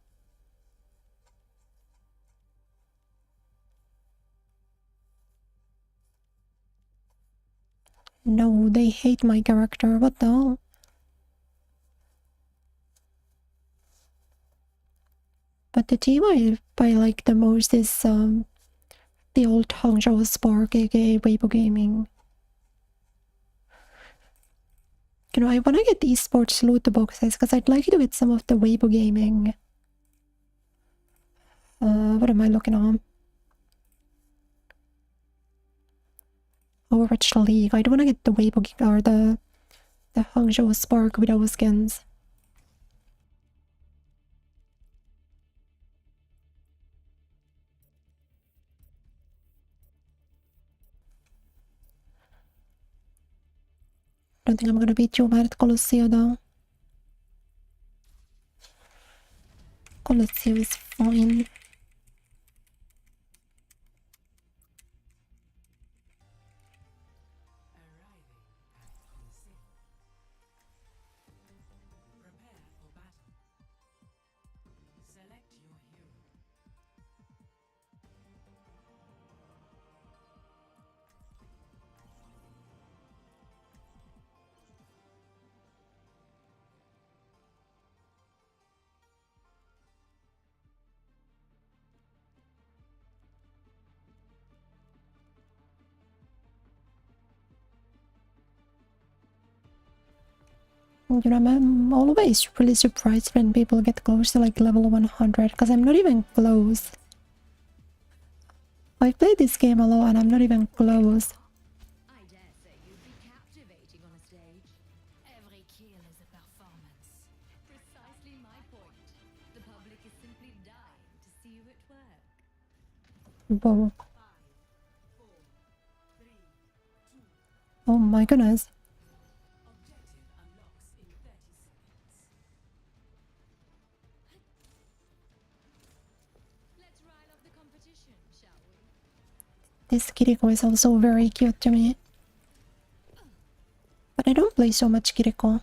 No, they hate my character. What the hell? But the team I like the most is the old Hangzhou Spark, aka Weibo Gaming. You know, I wanna get esports loot boxes because I'd like to get some of the Weibo Gaming. What am I looking on? Overwatch League. I don't wanna get the Weibo or the Hangzhou Spark Widow skins. Don't think I'm gonna be too bad at Colosseo though. Colosseo is fine. Arriving at Colosseum. Prepare for battle. Select your hero. You know, I'm always really surprised when people get close to like level 100 because I'm not even close. I've played this game a lot and I'm not even close. I dare say you'd be captivating on a stage. Every kill is a performance. Precisely my point. The public is simply dying to see you at work. Whoa. 5, 4, 3, 2. Oh my goodness. Objective unlocks in 30 seconds. Let's rile up the competition, shall we? This Kiriko is also very cute to me. But I don't play so much Kiriko.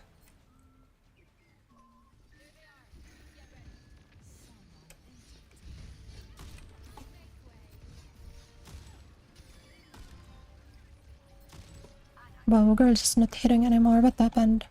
Wow, girl's just not hitting anymore. What happened?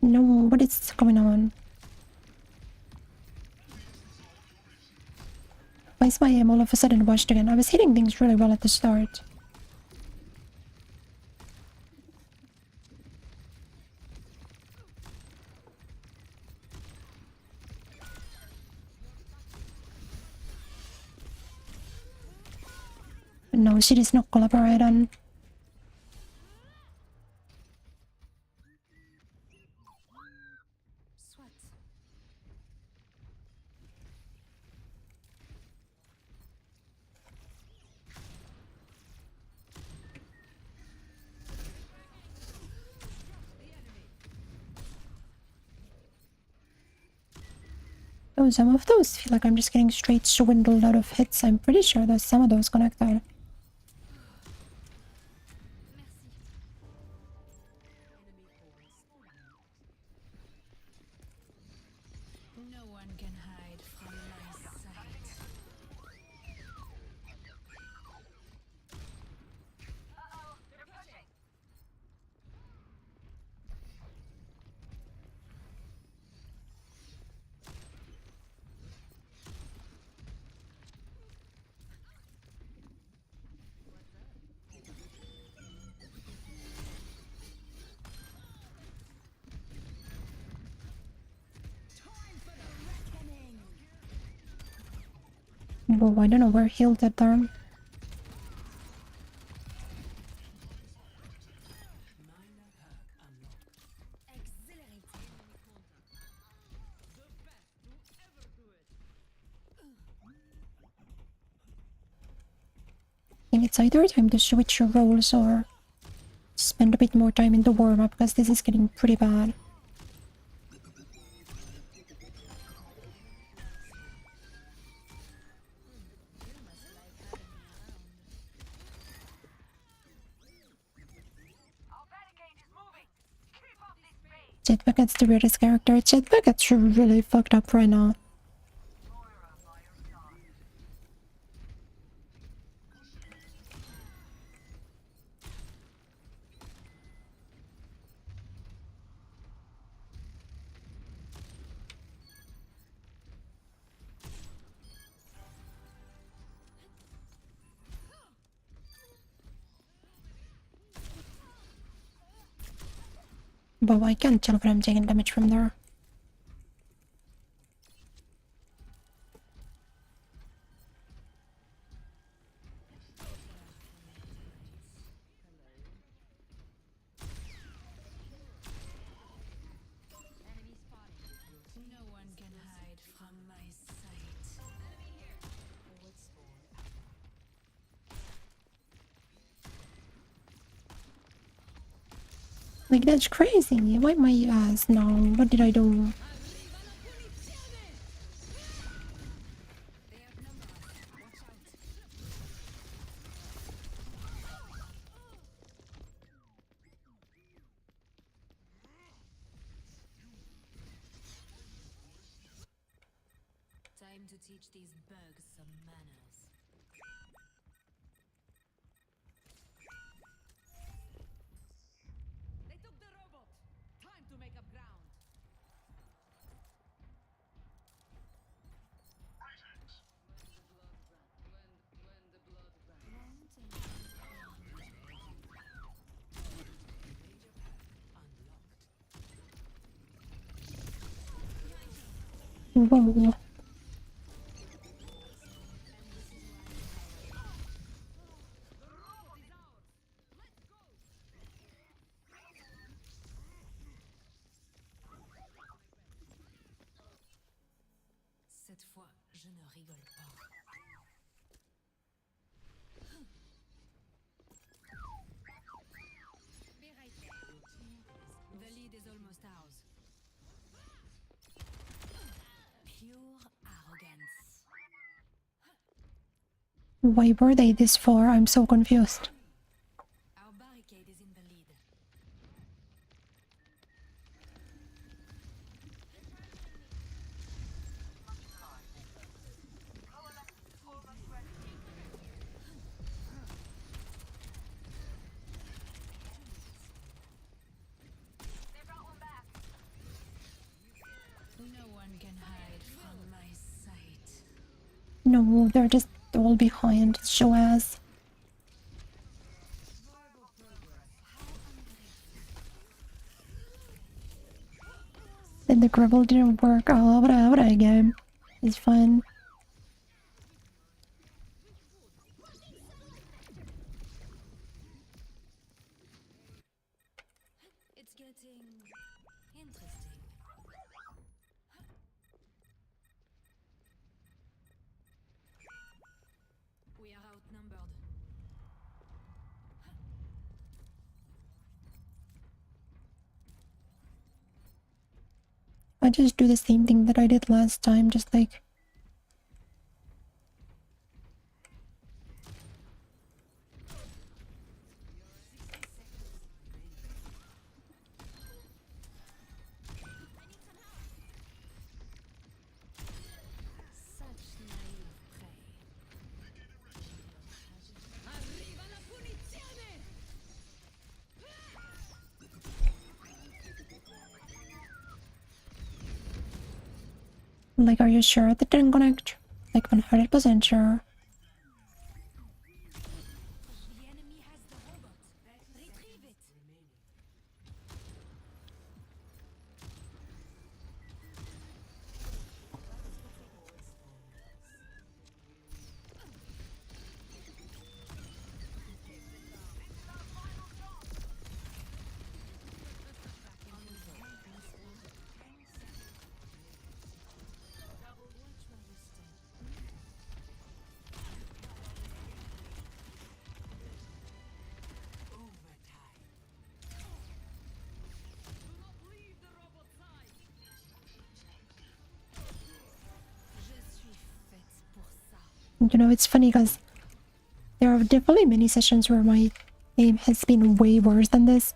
No, what is going on? Why is my aim all of a sudden washed again? I was hitting things really well at the start. No, she does not collaborate on. Soit. Oh, some of those feel like I'm just getting straight swindled out of hits. I'm pretty sure that some of those connected. No one can hide from my sight. Whoa, I don't know where healed that arm. I think it's either time to switch your roles or spend a bit more time in the warm-up because this is getting pretty bad. Jetpacket's the weirdest character. Jetpacket's really fucked up right now. But I can't tell if I'm taking damage from there. No one can hide from my sight. Like, that's crazy. Why my ass? No, what did I do? Time to teach these bugs some manners. They took the robot. Time to make up ground. Whoa. Cette fois, je ne rigole pas. Be right there. The lead is almost ours. Pure arrogance. Why were they this far? I'm so confused. Our barricade is in the lead. No one can hide from my sight. No, they're just all behind. Show ass. Then the gribble didn't work. Oh, whatever again. It's fun. It's getting interesting. We are outnumbered. I just do the same thing that I did last time, just like... Such naive prey. Arriva la punizione! Like, are you sure that didn't connect? Like, 100% sure. The enemy has the robot. Retrieve it. You know, it's funny because there are definitely many sessions where my aim has been way worse than this.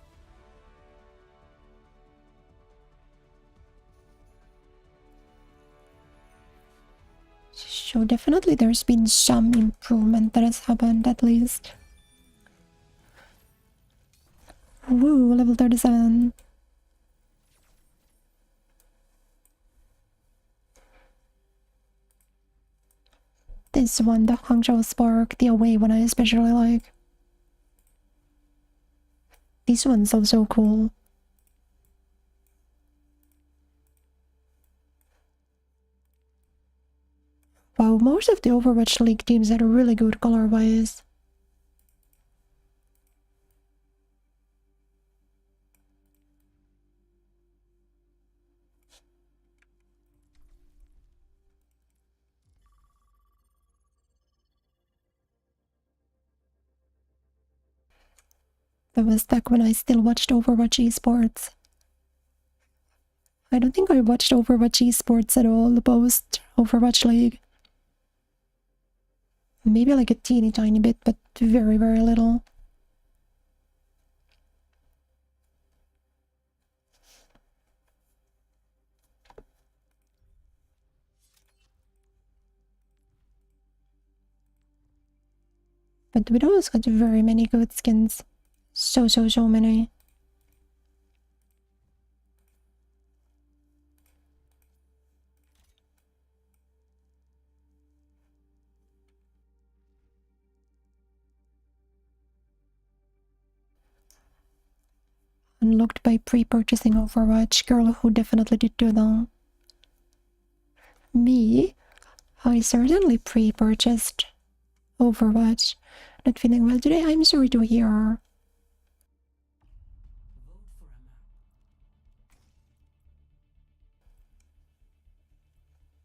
So definitely there's been some improvement that has happened at least. Woo, level 37. This one, the Hangzhou Spark, the away one I especially like. This one's also cool. Wow, most of the Overwatch League teams had a really good colorwise. That was back when I still watched Overwatch esports. I don't think I watched Overwatch esports at all post Overwatch League. Maybe like a teeny tiny bit, but very, very little. But Widow's got very many good skins. So many. Unlocked by pre-purchasing Overwatch. Girl who definitely did do that. Me? I certainly pre-purchased Overwatch. Not feeling well today, I'm sorry to hear.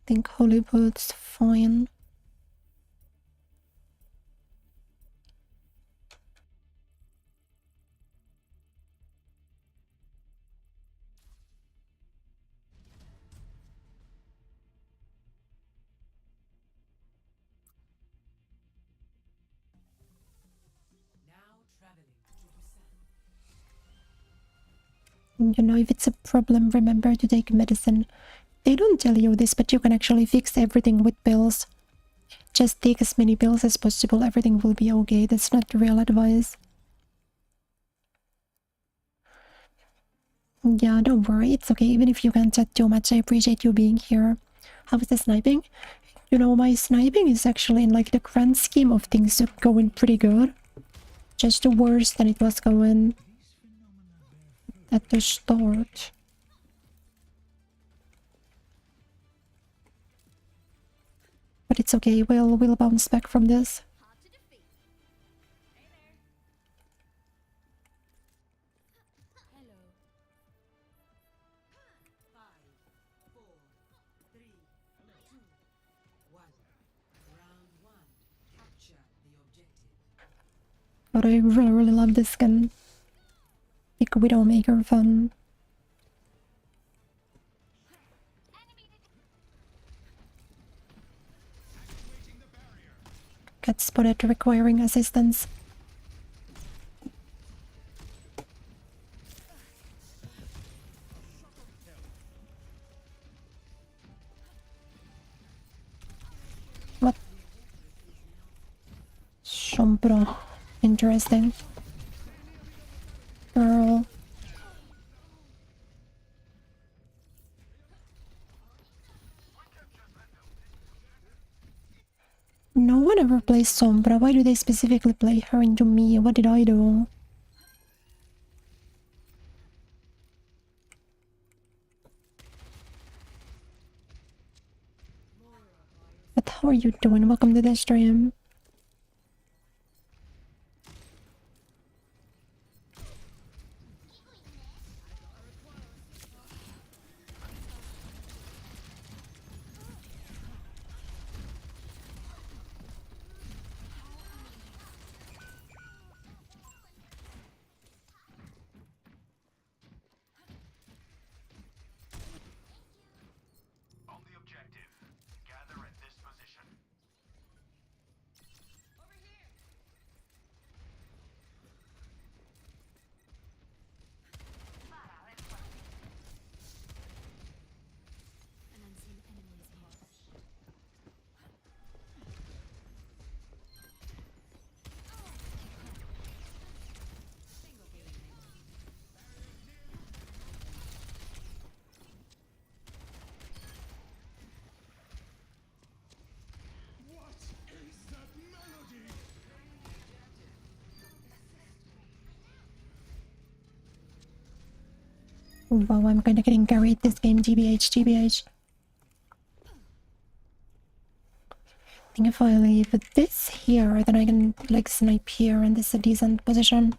Think Hollywood's fine. You know, if it's a problem, remember to take medicine. They don't tell you this, but you can actually fix everything with pills. Just take as many pills as possible, everything will be okay. That's not real advice. Yeah, don't worry, it's okay. Even if you can't chat too much, I appreciate you being here. How's the sniping? You know, my sniping is actually, in like the grand scheme of things, going pretty good. Just worse than it was going at the start. But it's okay, we'll bounce back from this. But I really love this skin. Big Widowmaker fun. Got spotted requiring assistance. What? Sombra. Interesting. Girl. No one ever plays Sombra. Why do they specifically play her into me? What did I do? But how are you doing? Welcome to the stream. Wow, I'm kinda getting carried this game, TBH, TBH. I think if I leave this here, then I can, like, snipe here, and this is a decent position.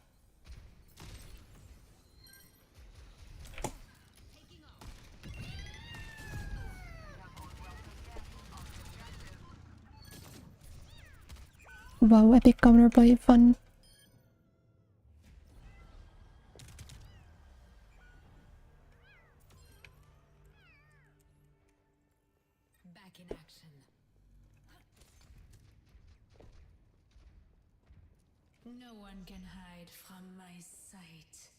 Wow, epic counterplay, fun. Back in action. No one can hide from my sight.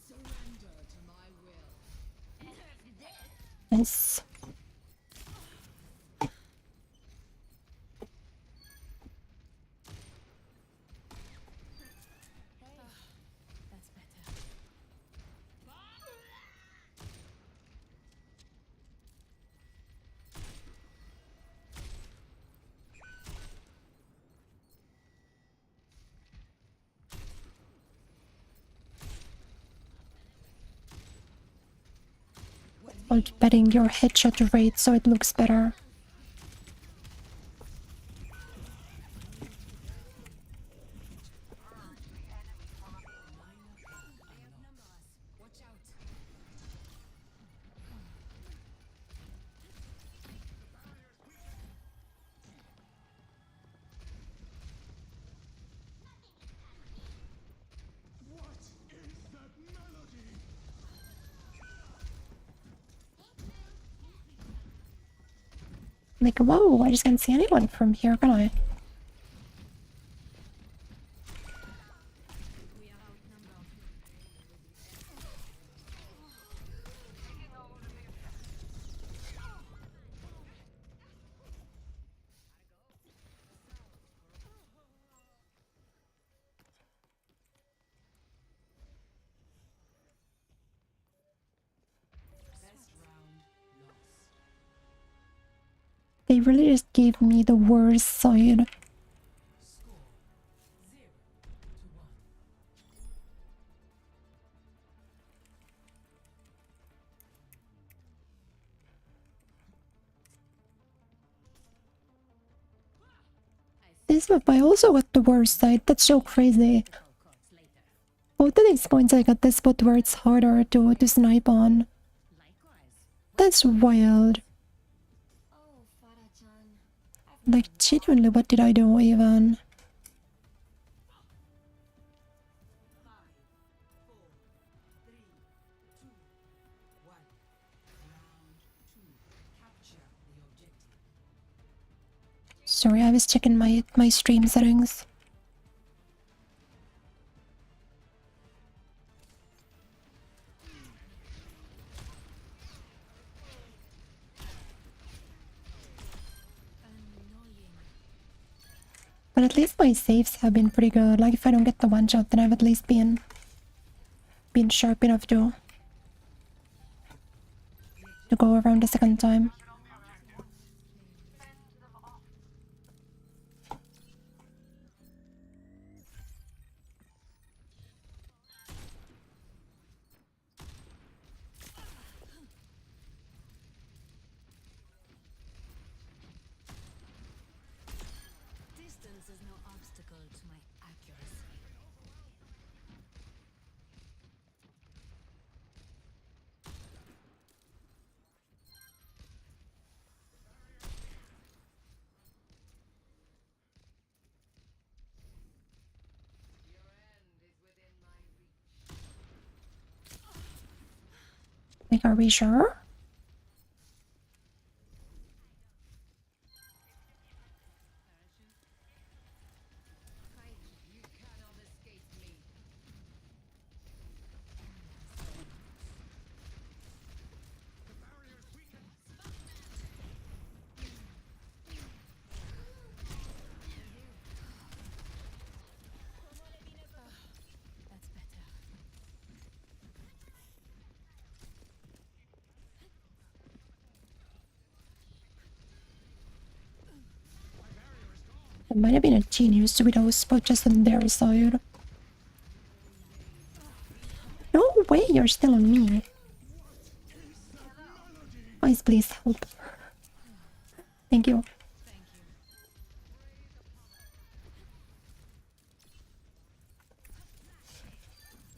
Surrender to my will. Nice. That's better. About betting your headshot rate so it looks better. Watch out. Like, whoa, I just can't see anyone from here, can I? We are outnumbered. They really just gave me the worst side. This map I also got the worst side. That's so crazy. Both of these points I got this spot where it's harder to snipe on. That's wild. Oh, Farah-chan. Like, genuinely, what did I do even? Sorry, I was checking my stream settings. But at least my saves have been pretty good. Like, if I don't get the one shot, then I've at least been sharp enough to go around a second time. Distance is no obstacle to my accuracy. Like, are we sure? You cannot escape me. That's better. It might have been a genius with a spot just on their side. No way, you're still on me. Guys, please help. Thank you.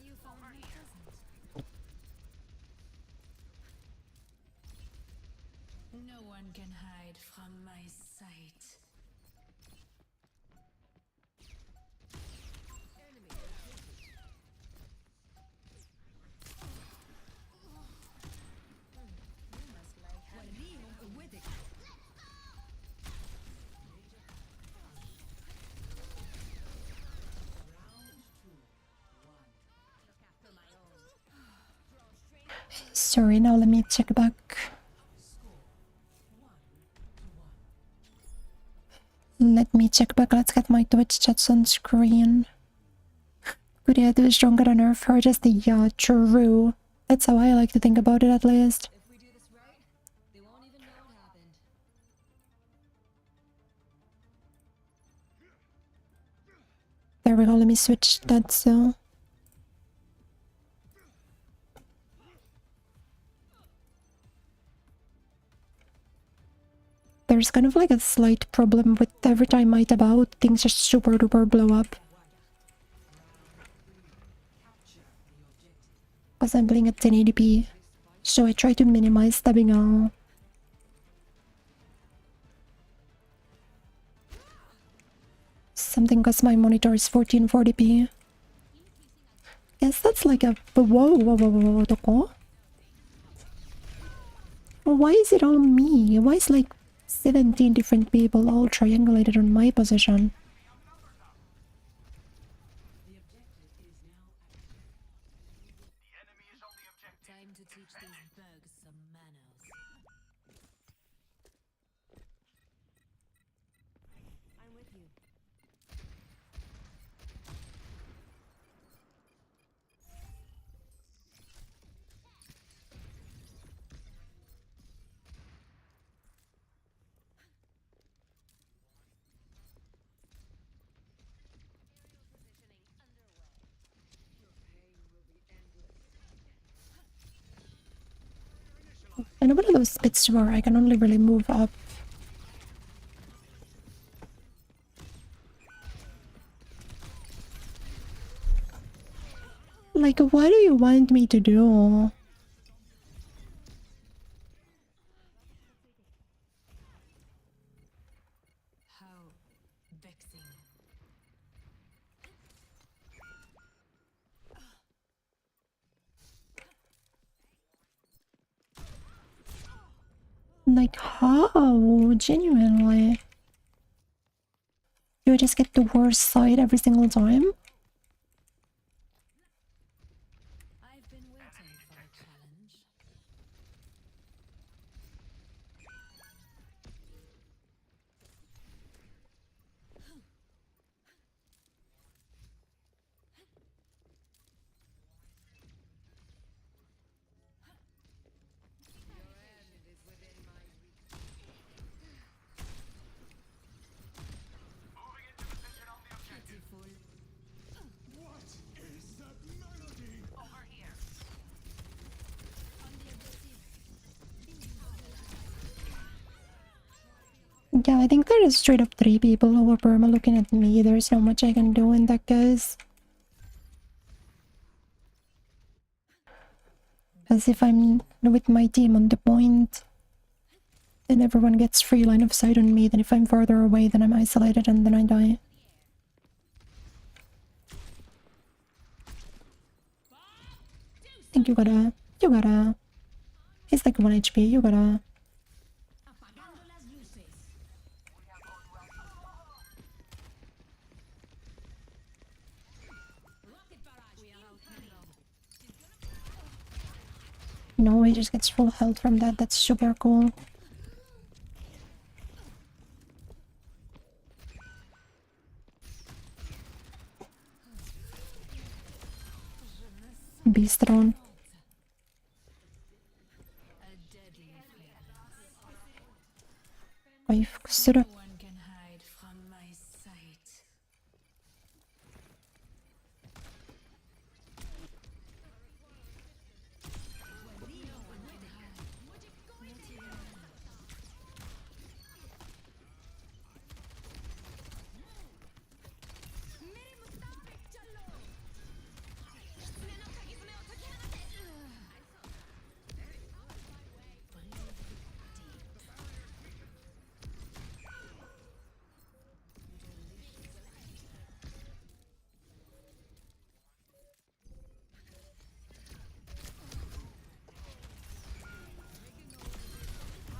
You found my present. No one can hide from my sight. Sorry, now let me check back. Let me check back. Let's get my Twitch chats on screen. Kureya do stronger than Earth her. Just yeah, true. That's how I like to think about it, at least. If we do this right, they won't even know what happened. There we go. Let me switch that so. There's kind of like a slight problem with every time I tab out, things just super duper blow up. Because I'm playing at 1080p, so I try to minimize tabbing out. Something because my monitor is 1440p. Guess that's like a whoa, toko? Why is it all me? Why is like 17 different people all triangulated on my position? Time to teach these bugs some manners. I'm with you. And one of those bits where I can only really move up. Like, what do you want me to do? How vexing. Like, how? Genuinely. Do I just get the worst side every single time? I've been waiting for a challenge. Yeah, I think there is straight up 3 people who are perma looking at me. There's not much I can do in that case. As if I'm with my team on the point, then everyone gets free line of sight on me. Then if I'm farther away, then I'm isolated and then I die. I think you gotta. He's like 1 HP, you gotta. No, he just gets full health from that. That's super cool. Beast throne. A deadly fragrance. Ay, kusura. No one can hide from my sight.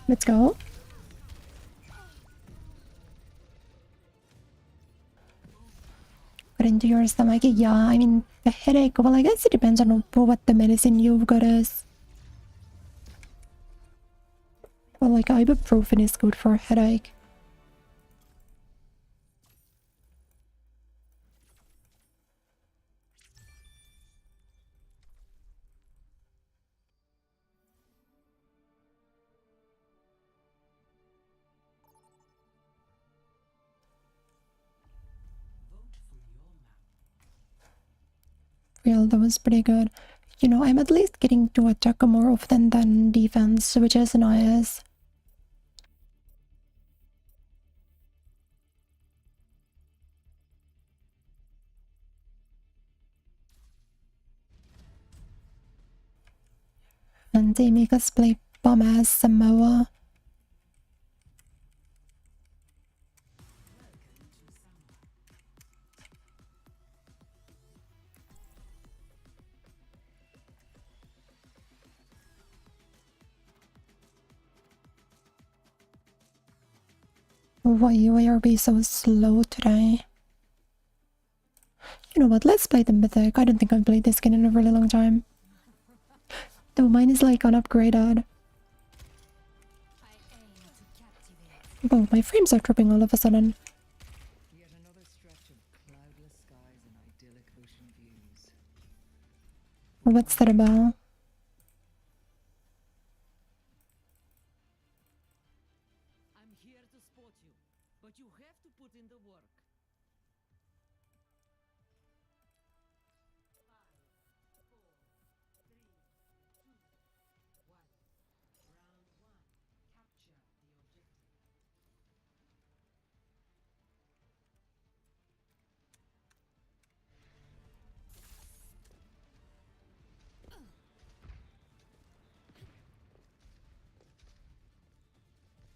Let's go. Put into your stomach. Yeah, I mean, the headache, well, I guess it depends on what the medicine you've got is. Well, like, ibuprofen is good for a headache. Real, that was pretty good. You know, I'm at least getting to attack more often than defense, which is nice. And they make us play bum-ass Samoa. Why are we so slow today? You know what, let's play the Mythic. I don't think I've played this skin in a really long time. Though mine is like unupgraded. Oh, my frames are tripping all of a sudden. Yet another stretch of cloudless skies and idyllic ocean views. What's that about? I'm here to support you, but you have to put in the work.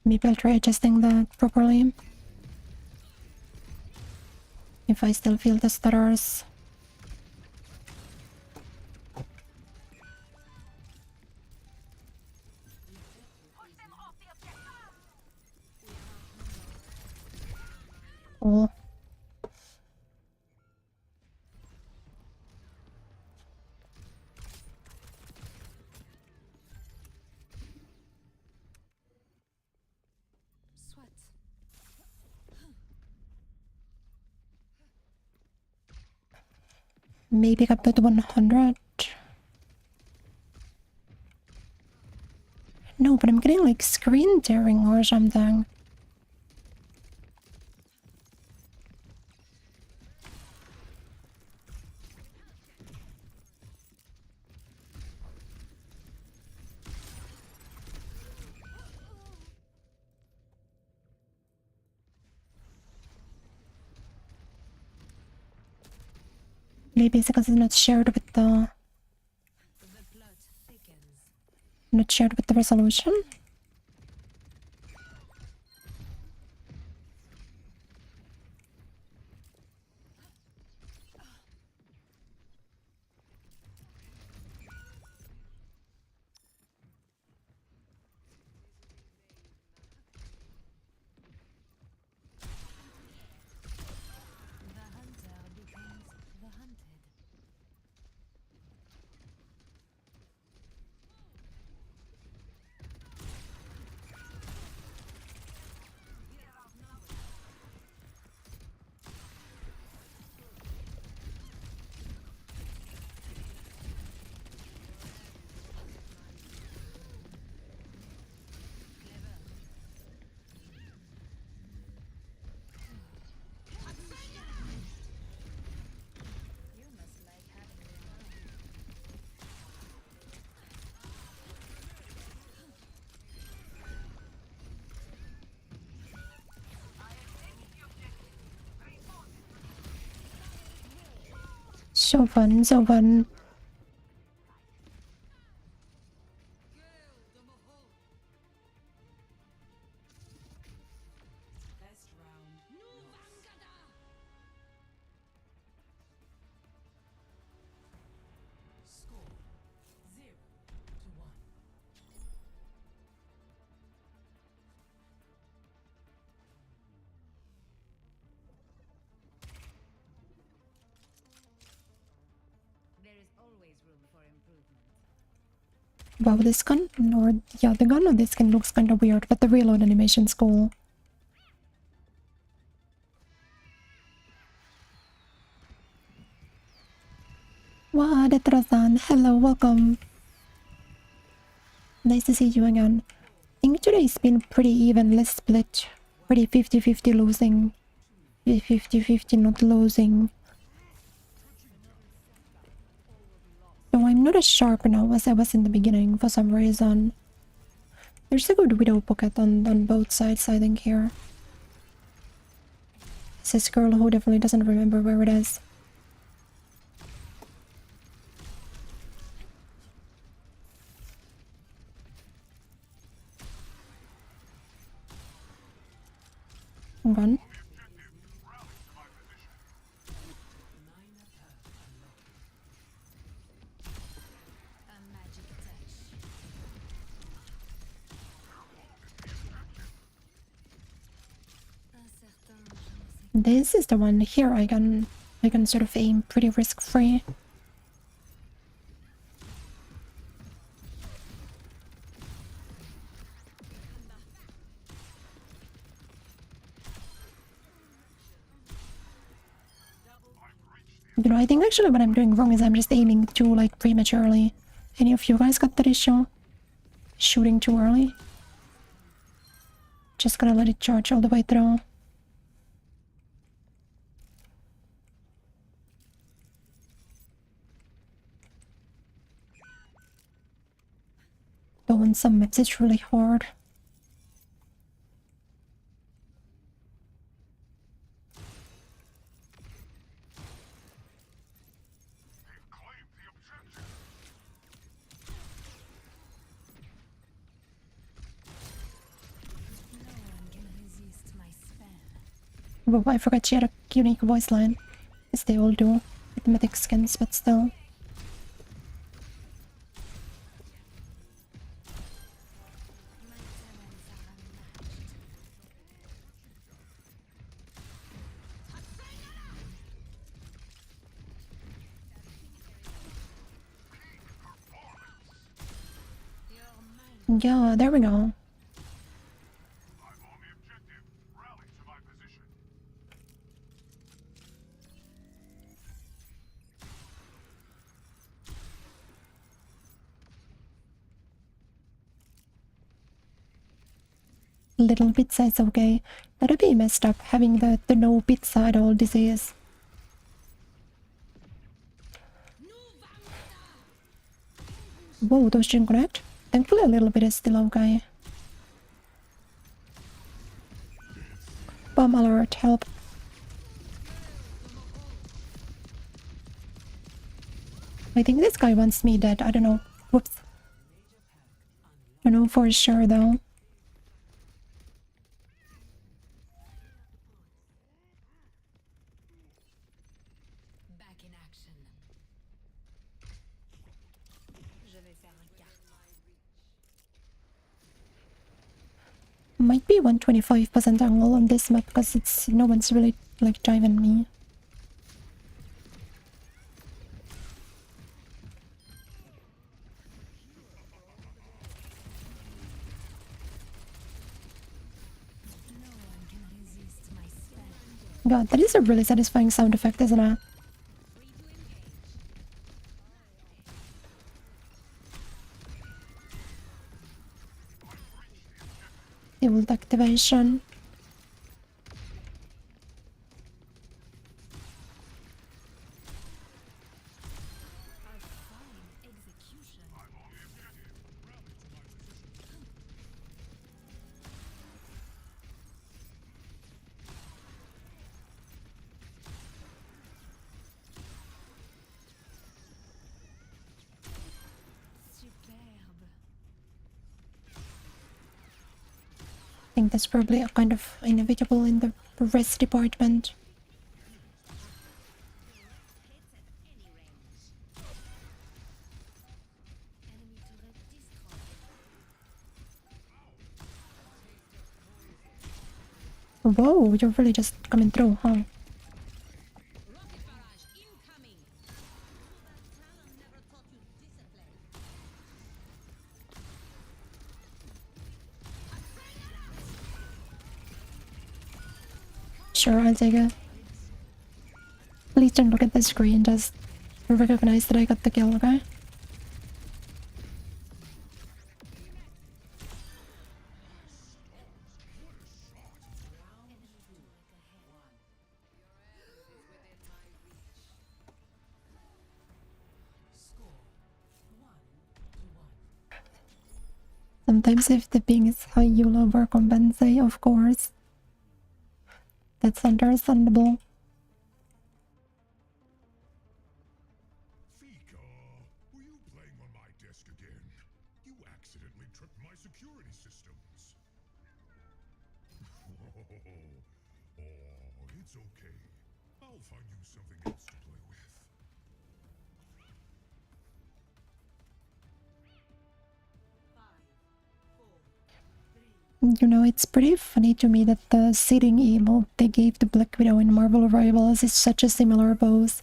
Maybe I'll try adjusting that properly. If I still feel the stutters. Oh. Sweat. Maybe up to 100. No, but I'm getting like screen tearing or something. Maybe it's because it's not shared with the... The blood thickens. Not shared with the resolution? The hunter becomes the hunted. You must like having me around. So fun, so fun. Best round. Score 0-1. is always room for improvement. Wow, this gun, or yeah, the gun on this skin looks kind of weird, but the reload animation's cool. Wow, Detra-san, hello, welcome. Nice to see you again. I think today's been pretty evenly split. Pretty 50-50 losing. 50-50 not losing. So I'm not as sharp now as I was in the beginning for some reason. There's a good widow pocket on both sides, I think, here. It's this girl who definitely doesn't remember where it is. Run. A magic touch. Un certain je ne sais This is the one here I can sort of aim pretty risk-free. You know, I think actually what I'm doing wrong is I'm just aiming too, like, prematurely. Any of you guys got that issue? Shooting too early? Just gotta let it charge all the way through. Though on some maps it's really hard. no one can resist my spell. Whoa, I forgot she had a unique voice line. As they all do. With mythic skins, but still. Yeah, there we go. Little pizza is okay. That'd be messed up having the no pizza at all disease. Whoa, those didn't connect? Thankfully a little bit is still okay. Bomb alert, help. I think this guy wants me dead, I don't know. Whoops. I don't know for sure though. Back in action. Je vais faire un quart. Might be 125% angle on this map because it's no one's really like driving me. No one can resist my spell. God, that is a really satisfying sound effect, isn't it? The ult activation. Execution. Superbe. I think that's probably a kind of inevitable in the rest department. Enemy turret destroyed. Whoa, you're really just coming through, huh? Rocket barrage incoming. Sure, I'll take it. Please don't look at the screen, just recognize that I got the kill, okay? Sometimes if the ping is high, you'll overcompensate, of course. That's understandable. Fika, were you playing on my desk again? You accidentally tripped my security systems. Oh, it's okay. I'll find you something else to play with. You know, it's pretty funny to me that the sitting emote they gave to Black Widow in Marvel Rivals is such a similar pose.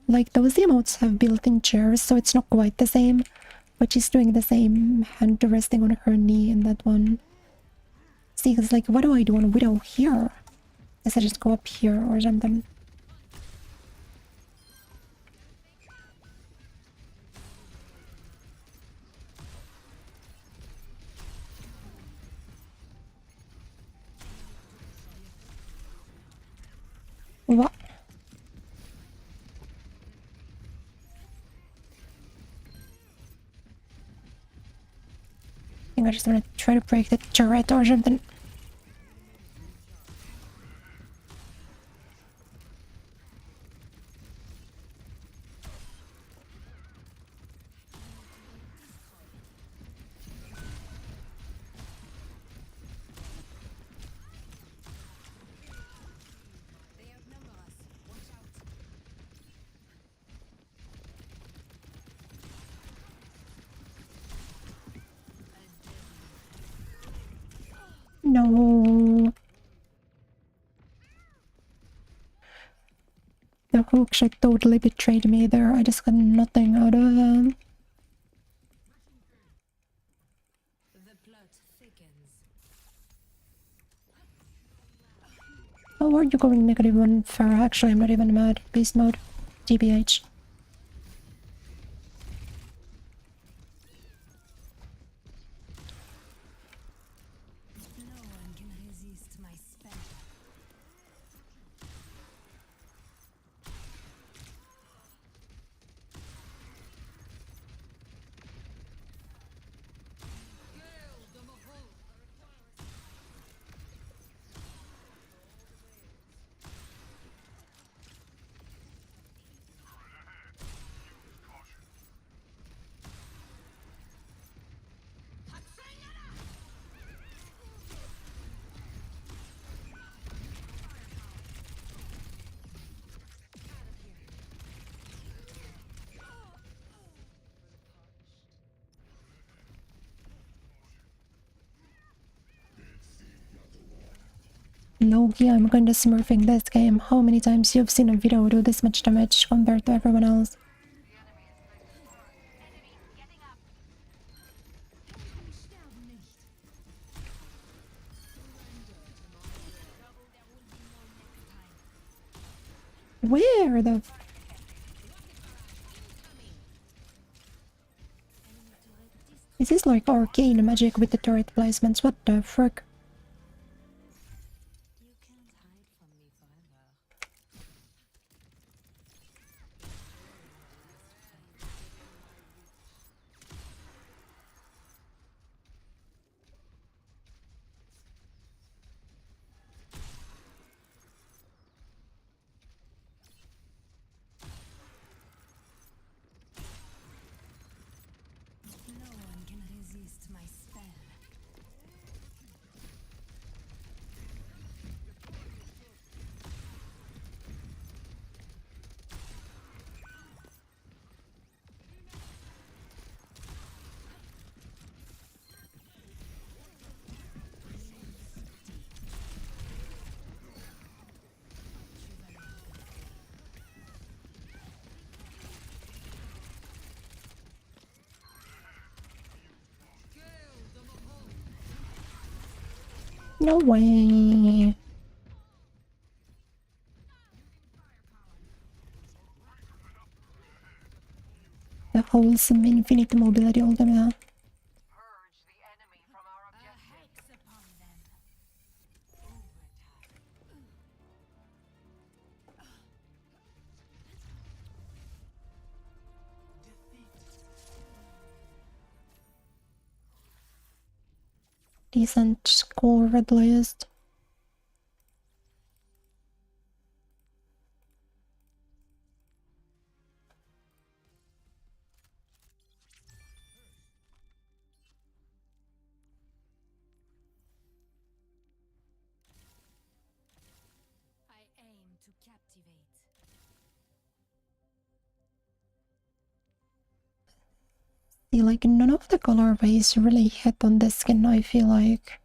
Like, those emotes have built-in chairs, so it's not quite the same, but she's doing the same hand resting on her knee in that one. See, it's like, what do I do on Widow here? Guess I just go up here or something. What? I think I just want to try to break the turret or something. No. The hook should totally betrayed me there. I just got nothing out of them. The plot thickens. Oh, are you going negative on Farah? Actually, I'm not even mad. Beast mode. TBH. No one can resist my spell. Loki, I'm kinda smurfing this game. How many times you've seen a video do this much damage compared to everyone else? Where the f- This is like arcane magic with the turret placements. What the frick? You can't hide from me forever. No one can resist my spell. No way. wholesome infinite mobility oldu mu ya? Decent score at least. I aim to captivate. See, like, none of the colorways really hit on this skin, I feel like.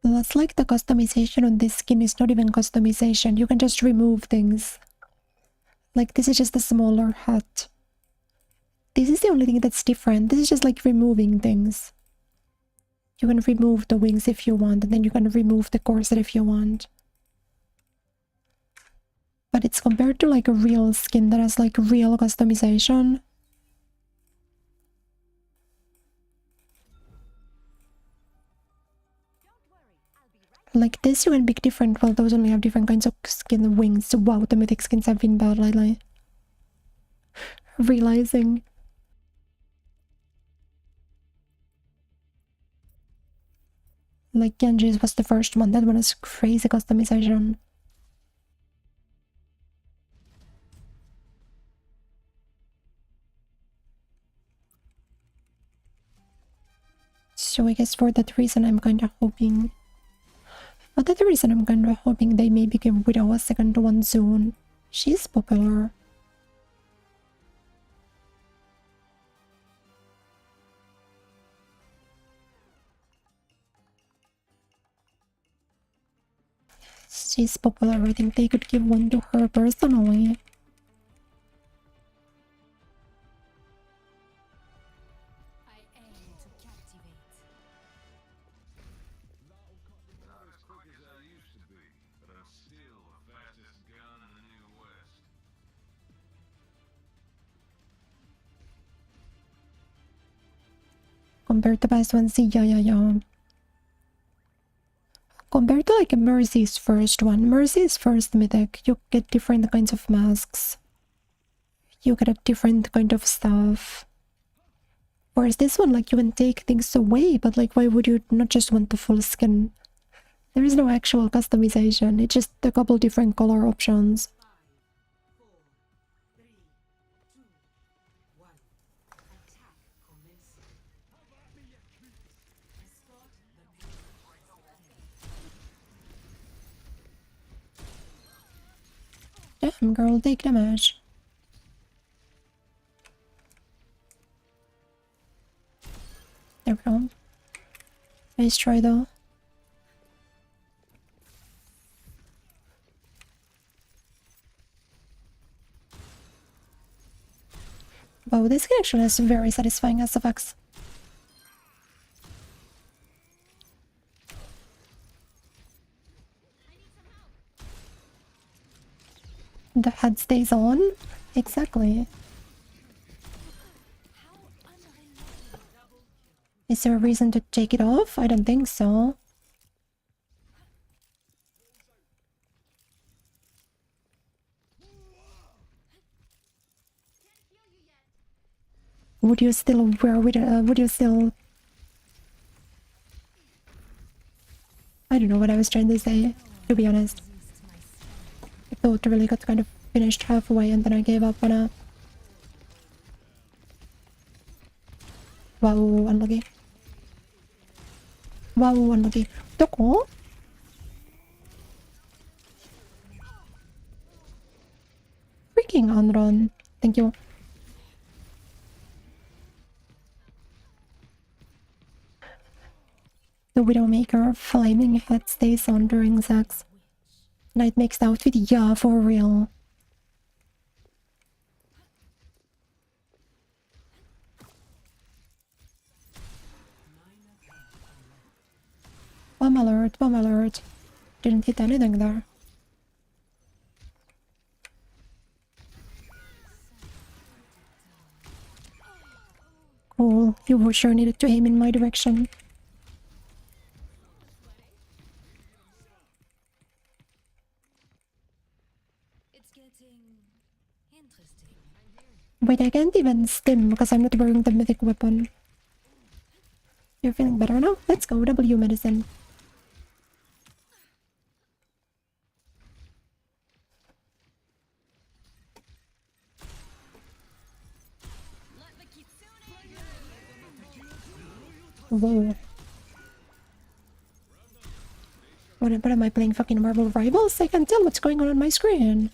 Plus, like, the customization on this skin is not even customization. You can just remove things. Like, this is just a smaller hat. This is the only thing that's different. This is just like removing things. You can remove the wings if you want, and then you can remove the corset if you want. But it's compared to like a real skin that has like real customization. Like this, you can be different, while those only have different kinds of skin wings. Wow, the mythic skins have been bad lately. Realizing. Like Genji's was the first one. That one is crazy customization. So I guess for that reason I'm kinda hoping. For that reason I'm kinda hoping they maybe give Widow a second one soon. She's popular. She's popular. I think they could give one to her personally. I aim to captivate. Not as quick as I used to be, but I'm still the fastest gun in the New West. Compared to past ones, yeah. Compared to like Mercy's first one, Mercy's first mythic, you get different kinds of masks. You get a different kind of stuff. Whereas this one, like, you can take things away, but like, why would you not just want the full skin? There is no actual customization, it's just a couple different color options. 4, 3, 2, 1. Attack commencing. Escort the Damn, girl, take damage. There we go. Nice try though. Wow, this skin actually has very satisfying SFX. The head stays on? Exactly. Is there a reason to take it off? I don't think so. Would you still wear with would you still... I don't know what I was trying to say, to be honest. I thought really got kind of finished halfway and then I gave up on a... Wow, unlucky. Wow, unlucky. Doko? Freaking unrun. Thank you. The Widowmaker flaming head stays on during sex. Knight makes the outfit, yeah, for real. Bomb alert, bomb alert. Didn't hit anything there. Cool, you sure needed to aim in my direction. It's getting interesting. Wait, I can't even stim because I'm not wearing the mythic weapon. You're feeling better now? Let's go, W medicine. Whoa. What am I playing, fucking Marvel Rivals? I can't tell what's going on my screen.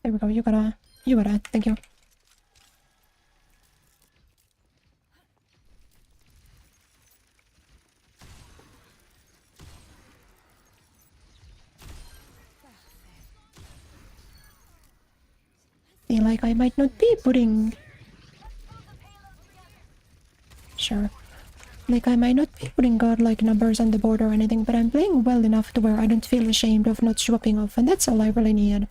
There we go, you gotta, thank you. Feel like I might not be putting... Sure. Like I might not be putting godlike numbers on the board or anything, but I'm playing well enough to where I don't feel ashamed of not swapping off, and that's all I really need.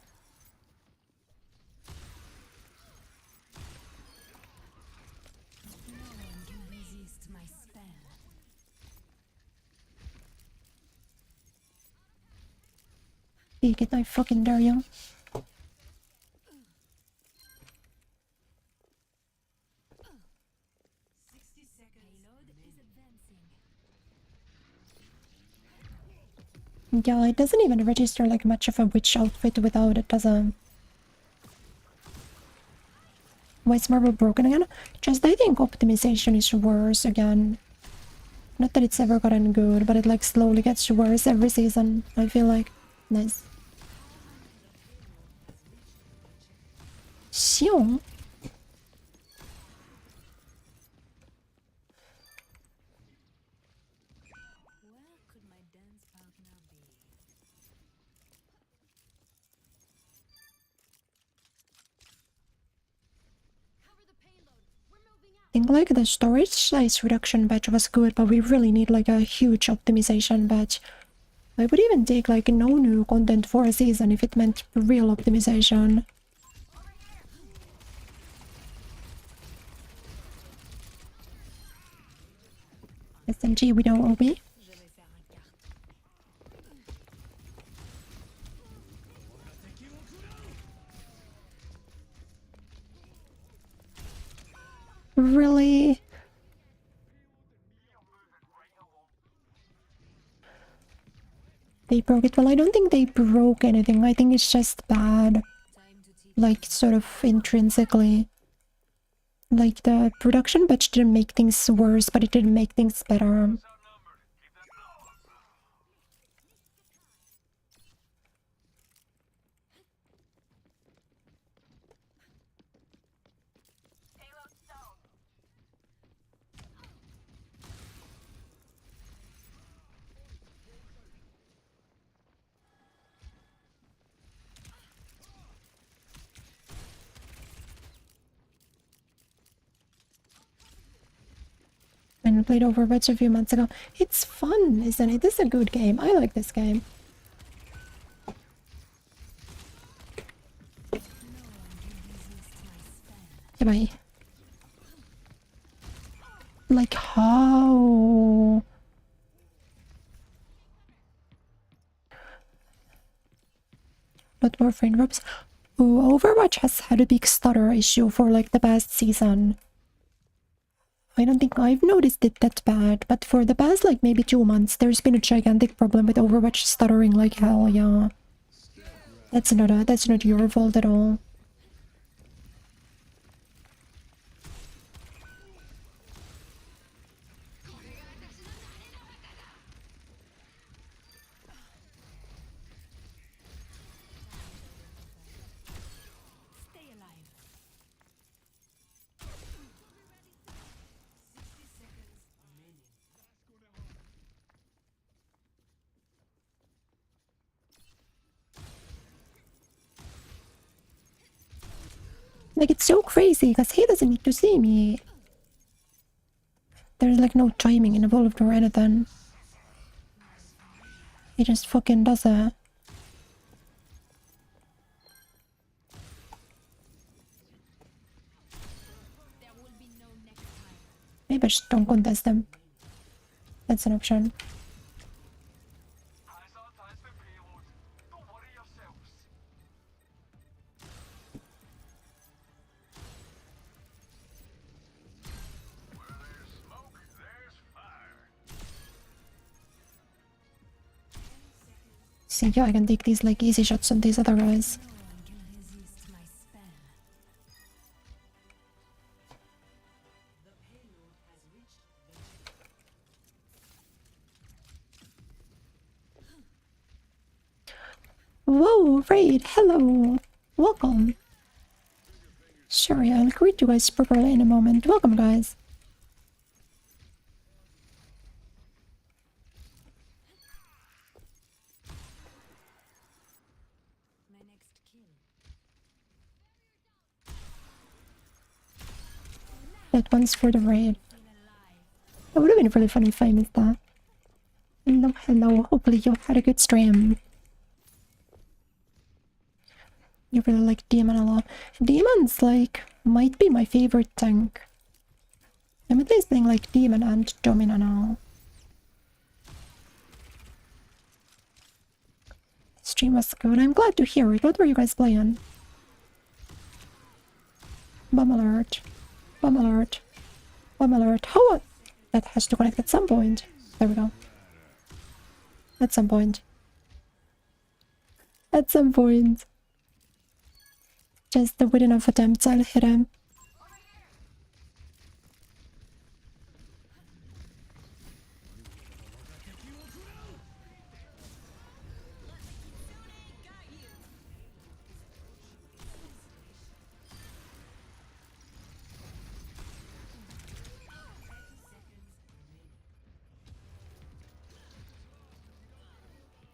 Get my fucking Dario. Yeah, it doesn't even register like much of a witch outfit without it, does it? Why is Marble broken again? Just I think optimization is worse again. Not that it's ever gotten good, but it like slowly gets worse every season, I feel like. Nice. Xiong? Where could my dance partner be? Cover the payload. We're moving out. I think like the storage size reduction batch was good, but we really need like a huge optimization batch. I would even take like no new content for a season if it meant real optimization. SMG, we don't OB. Je vais faire un quart. Really? They broke it? Well, I don't think they broke anything. I think it's just bad. Time to teach. Like, sort of intrinsically. Like, the production batch didn't make things worse, but it didn't make things better. And played Overwatch a few months ago. It's fun, isn't it? This is a good game. I like this game. Goodbye. Like how? Not more frame drops. Ooh, Overwatch has had a big stutter issue for like the past season. I don't think I've noticed it that bad, but for the past like maybe 2 months, there's been a gigantic problem with Overwatch stuttering like hell, yeah. That's not your fault at all. Stay alive. Like, it's so crazy because he doesn't need to see me. There's like no timing involved or anything. He just fucking does it. There will be no next time. Maybe I just don't contest him. That's an option. Hazard has been payload. Don't worry yourselves. Where there's smoke, there's fire. See, yeah, I can take these like easy shots on these other guys. No one can resist my spell. Whoa, Raid, hello! Welcome! Sure, yeah, I'll greet you guys properly in a moment. Welcome, guys! My next kill. That one's for the Raid. It would have been really funny if I missed that. Hello, hello, hopefully you had a good stream. You really like Demon a lot. Demon's like, might be my favorite tank. I'm at least playing like Demon and Domino now. Stream was good. I'm glad to hear it. What were you guys playing? Bomb alert. Bomb alert. Bomb alert. How? That has to connect at some point. There we go. At some point. At some point. Just with enough attempts, I'll hit him.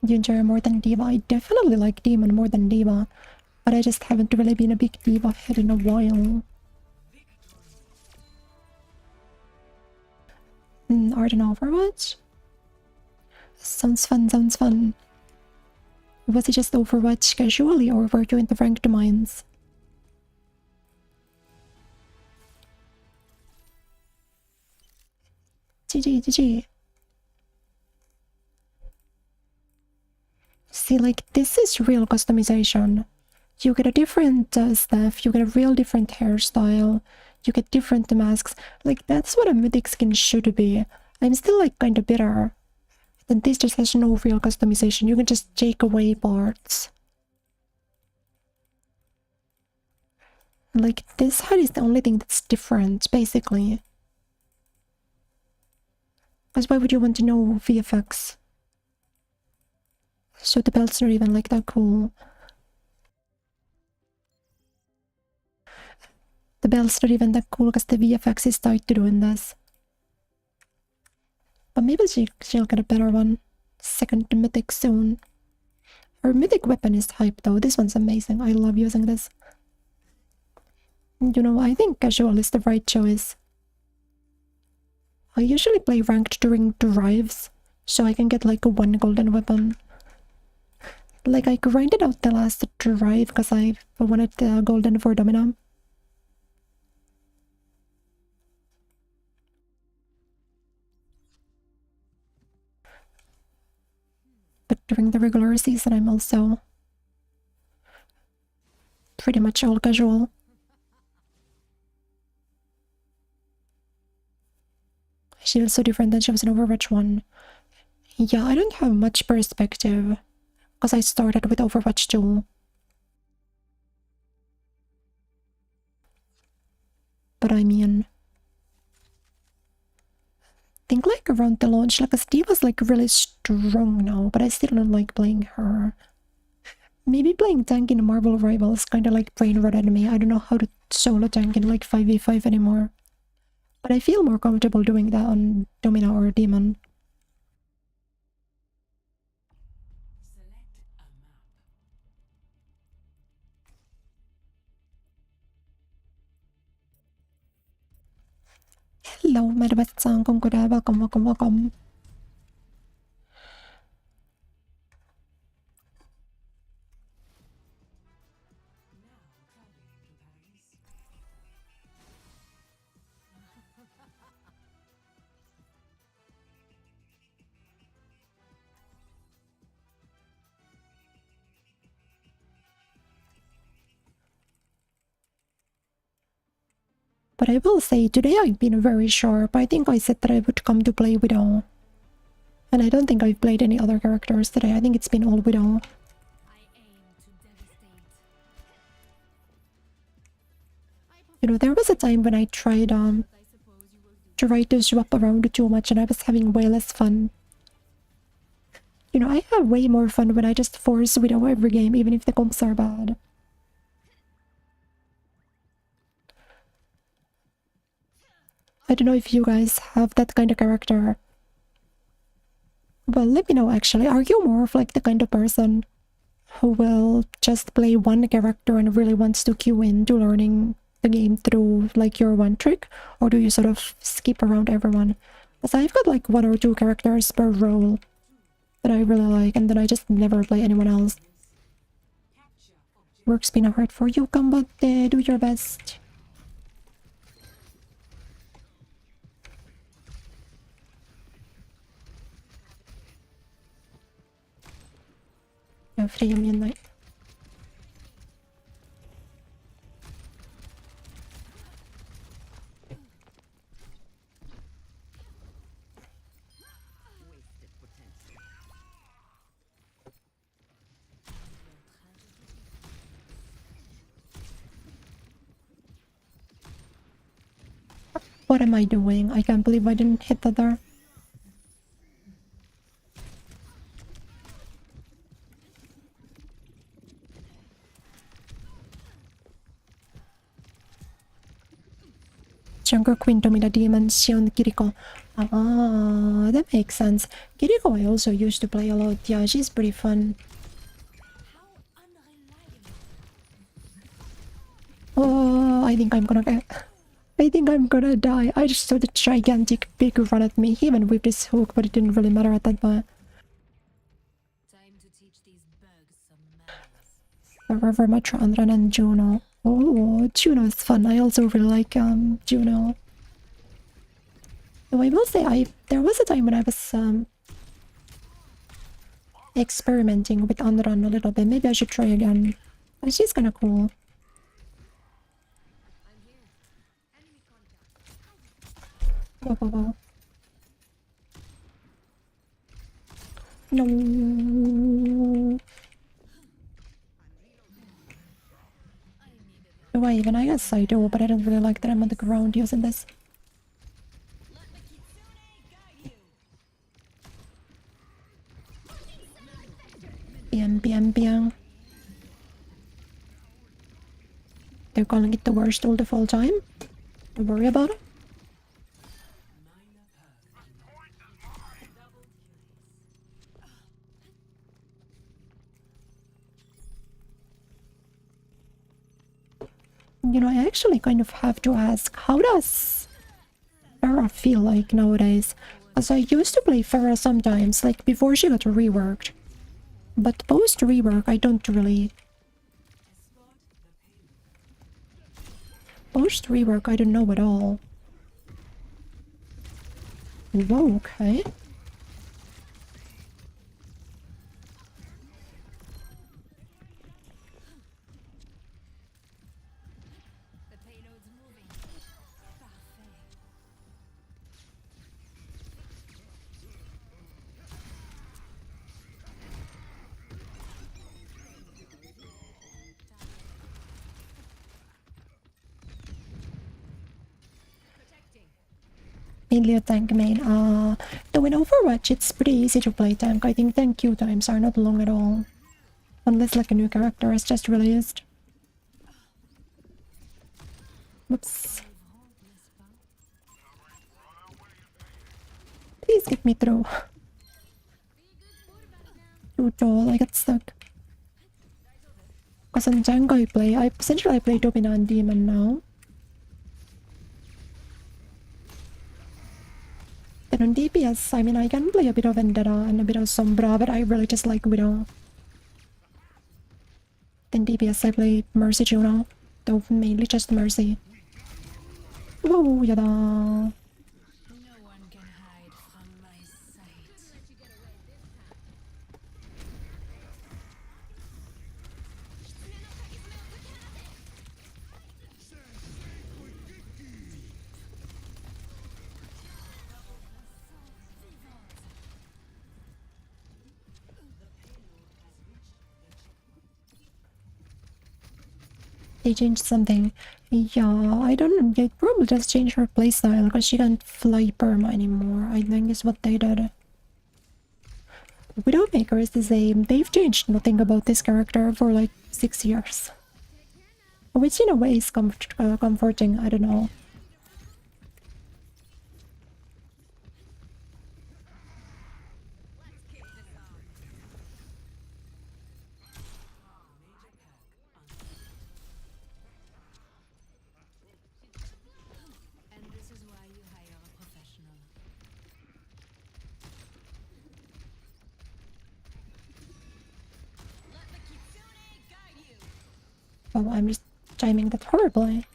You enjoy her more than Diva? I definitely like Demon more than Diva, but I just haven't really been a big Diva head in a while. Art and Overwatch? Sounds fun, sounds fun. Was it just Overwatch casually, or were you in the ranked mines? GG, GG. See, like, this is real customization. You get a different stuff, you get a real different hairstyle, you get different masks. Like, that's what a mythic skin should be. I'm still, like, kinda bitter that this just has no real customization. You can just take away parts. Like, this HUD is the only thing that's different, basically. Because why would you want to know VFX? So the belt's not even like that cool. The belt's not even that cool because the VFX is tied to doing this. But maybe she'll get a better one. Second mythic soon. Her mythic weapon is hype though. This one's amazing. I love using this. You know, I think casual is the right choice. I usually play ranked during drives, so I can get like a 1 golden weapon. Like, I grinded out the last drive because I wanted the golden for Domino. But during the regular season, I'm also pretty much all casual. She feels so different than she was in Overwatch 1. Yeah, I don't have much perspective, because I started with Overwatch 2. what I mean. Think like around the launch, like Steve was like really strong now, but I still don't like playing her. Maybe playing tank in Marvel Rivals kinda like brain rotted me. I don't know how to solo tank in like 5v5 anymore. But I feel more comfortable doing that on Domina or Demon. Hello, Madhabat-san, konkuda, welcome. But I will say, today I've been very sharp. I think I said that I would come to play Widow. And I don't think I've played any other characters today. I think it's been all Widow. You know, there was a time when I tried to swap around too much and I was having way less fun. You know, I have way more fun when I just force Widow every game, even if the comps are bad. I don't know if you guys have that kind of character. Well, let me know actually. Are you more of like the kind of person who will just play one character and really wants to queue into learning the game through like your one trick? Or do you sort of skip around everyone? Because I've got like 1 or 2 characters per role that I really like and then I just never play anyone else. Work's been hard for you, Gambatte. Do your best. Freya Midnight. What am I doing? I can't believe I didn't hit that there. Jungle Queen Domina Demon Sion Kiriko. Ah, that makes sense. Kiriko I also used to play a lot. Yeah, she's pretty fun. Oh, I think I'm gonna die. I just saw the gigantic pig run at me. He even whipped his hook, but it didn't really matter at that point. Time to teach these bugs some manners. Forever Matranran and Juno. Oh, Juno is fun. I also really like Juno. Though I will say there was a time when I was experimenting with Anran a little bit. Maybe I should try again. But she's kinda cool. Whoa. No. Do I even? I guess I do, but I don't really like that I'm on the ground using this. Biang. They're calling it the worst ult of all time. Don't worry about it. You know, I actually kind of have to ask, how does Pharah feel like nowadays? As I used to play Pharah sometimes, like before she got reworked. But post-rework, I don't really... Post-rework, I don't know at all. Whoa, okay. mainly a tank main. Though in Overwatch it's pretty easy to play tank. I think tank queue times are not long at all. Unless like a new character is just released. Whoops. Please get me through. Too tall, I got stuck. Because on tank I essentially play Domina and Demon now. Then on DPS, I mean, I can play a bit of Vendetta and a bit of Sombra, but I really just like Widow. Then DPS, I play Mercy Juno, though mainly just Mercy. Whoa, yada. No one can hide from my sight. They changed something. Yeah, I don't know. They probably just changed her playstyle because she can't fly perma anymore, I think is what they did. Widowmaker is the same. They've changed nothing about this character for like 6 years. Which in a way is comforting, I don't know. And this is why you hire a professional. Let the kitsune guide you. Oh, I'm just timing that horribly.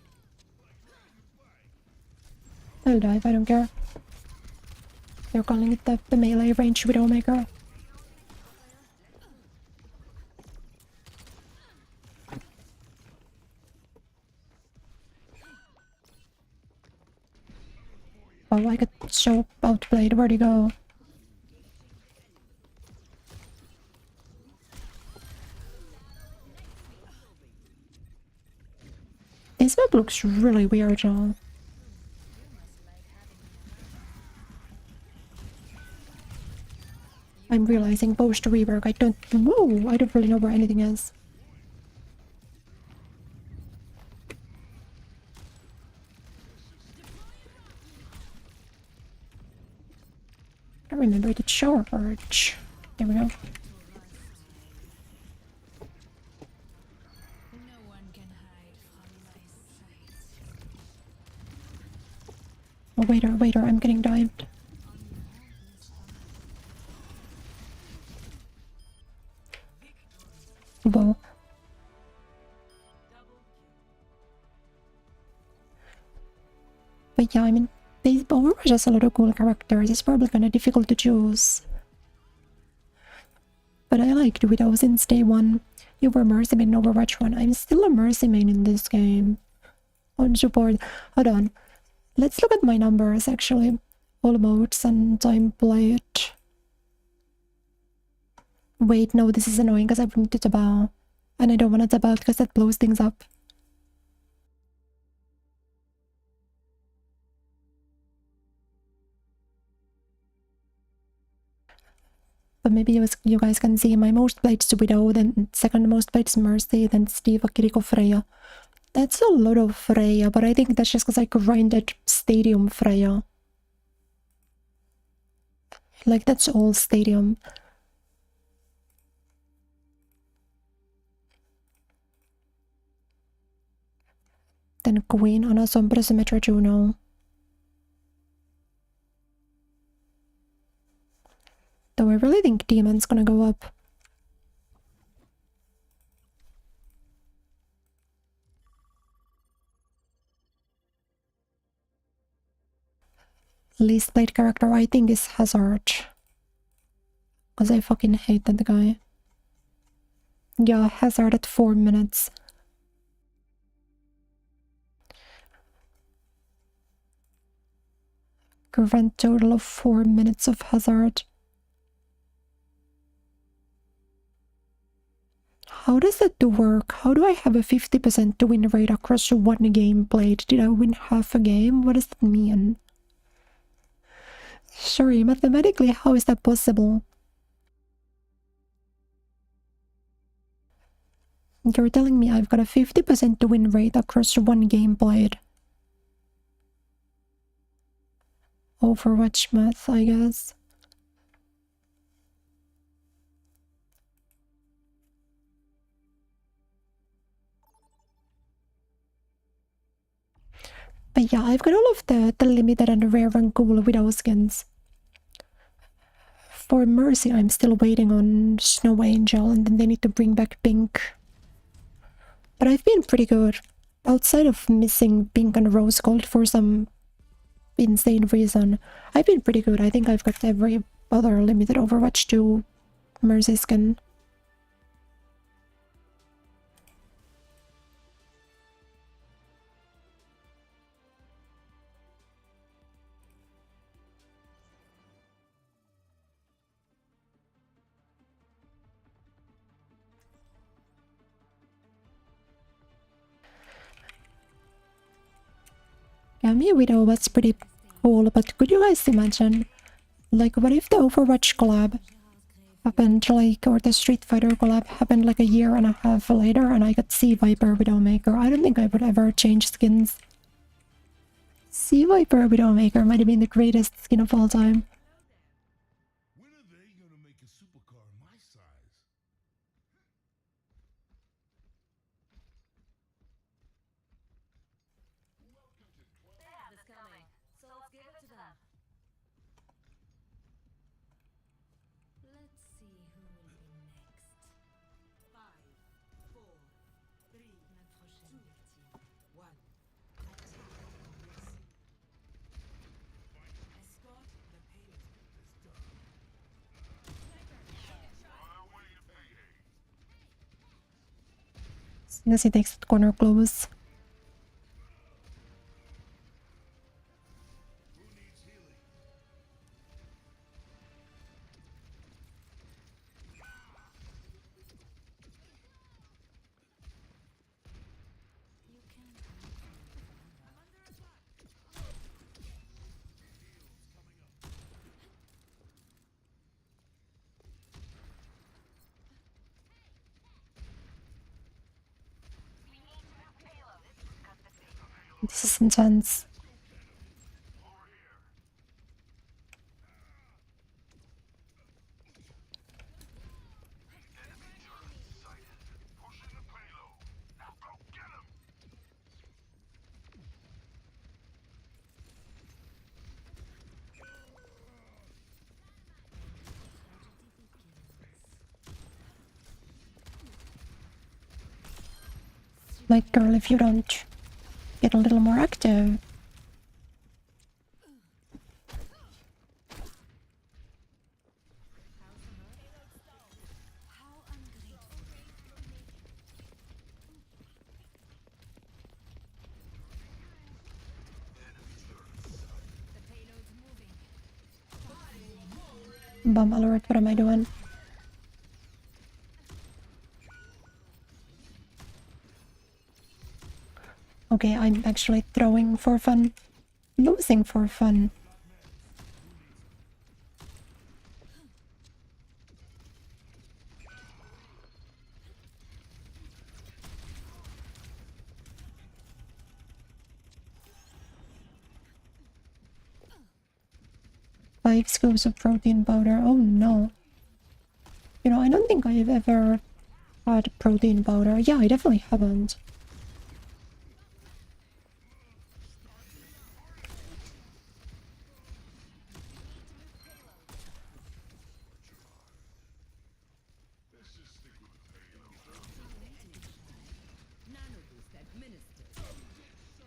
I'll dive, I don't care. They're calling it the melee range Widowmaker. Oh, I got so outplayed. Where'd he go? This map looks really weird, John. I'm realizing post rework, I don't really know where anything is. I remember the charge. There we go. No one can hide from my sight. Oh, waiter, I'm getting dived. Whoa. But yeah, I mean, Overwatch has a lot of cool characters. It's probably kind of difficult to choose. But I liked Widow since day one. You were Mercy main in Overwatch 1. I'm still a Mercy main in this game. On support. Hold on. Let's look at my numbers, actually. All modes and time played. Wait, no, this is annoying because I want to tab out. And I don't want to tab out because that blows things up. But maybe you guys can see my most played is Widow, then second most played is Mercy, then Steve, Kiriko, Freya. That's a lot of Freya, but I think that's just because I grinded Stadium Freya. Like, that's all Stadium. Then Queen, Ana, Sombra, Symmetra, Juno. Though I really think Demon's gonna go up. Least played character I think is Hazard. Because I fucking hate that guy. Yeah, Hazard at 4 minutes. Grand total of 4 minutes of Hazard. How does that work? How do I have a 50% win rate across one game played? Did I win half a game? What does that mean? Sorry, mathematically, how is that possible? You're telling me I've got a 50% win rate across one game played. Overwatch math, I guess. But yeah, I've got all of the limited and rare and cool Widow skins. For Mercy, I'm still waiting on Snow Angel, and then they need to bring back Pink. But I've been pretty good. Outside of missing Pink and Rose Gold for some insane reason, I've been pretty good. I think I've got every other limited Overwatch 2 Mercy skin. Yeah, me Widow was pretty cool, but could you guys imagine? Like, what if the Overwatch collab happened, like, or the Street Fighter collab happened like a year and a half later and I got Sea Viper Widowmaker? I don't think I would ever change skins. Sea Viper Widowmaker might have been the greatest skin of all time. When are they gonna make a supercar my size? It's coming. So let's give it to them. Let's see who will be next. 5, 4, 3, la prochaine victime. 1. Escort the payload. As soon as he takes the corner close. This is intense. Like, girl, if you don't get a little more active. How ungrateful. The payload's moving. Bum alert, what am I doing? Okay, I'm actually throwing for fun. Losing for fun. Five scoops of protein powder. Oh no. You know, I don't think I've ever had protein powder. Yeah, I definitely haven't. Nanoboost administered.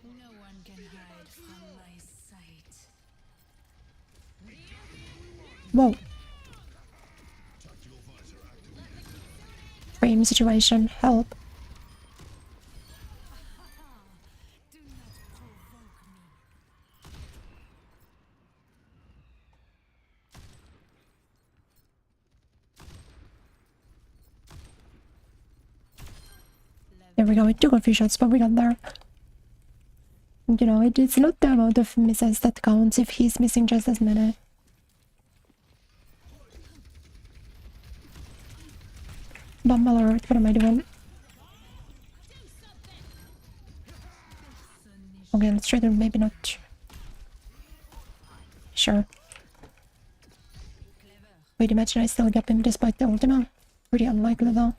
No one can hide from my sight. Whoa. Frame situation. Help. Do not provoke me. There we go. It took a few shots, but we got there. You know, it's not the amount of misses that counts if he's missing just as many. bomb alert. What am I doing? Okay, let's try to maybe not. Sure. Wait, imagine I still get him despite the ultimate. Pretty unlikely though.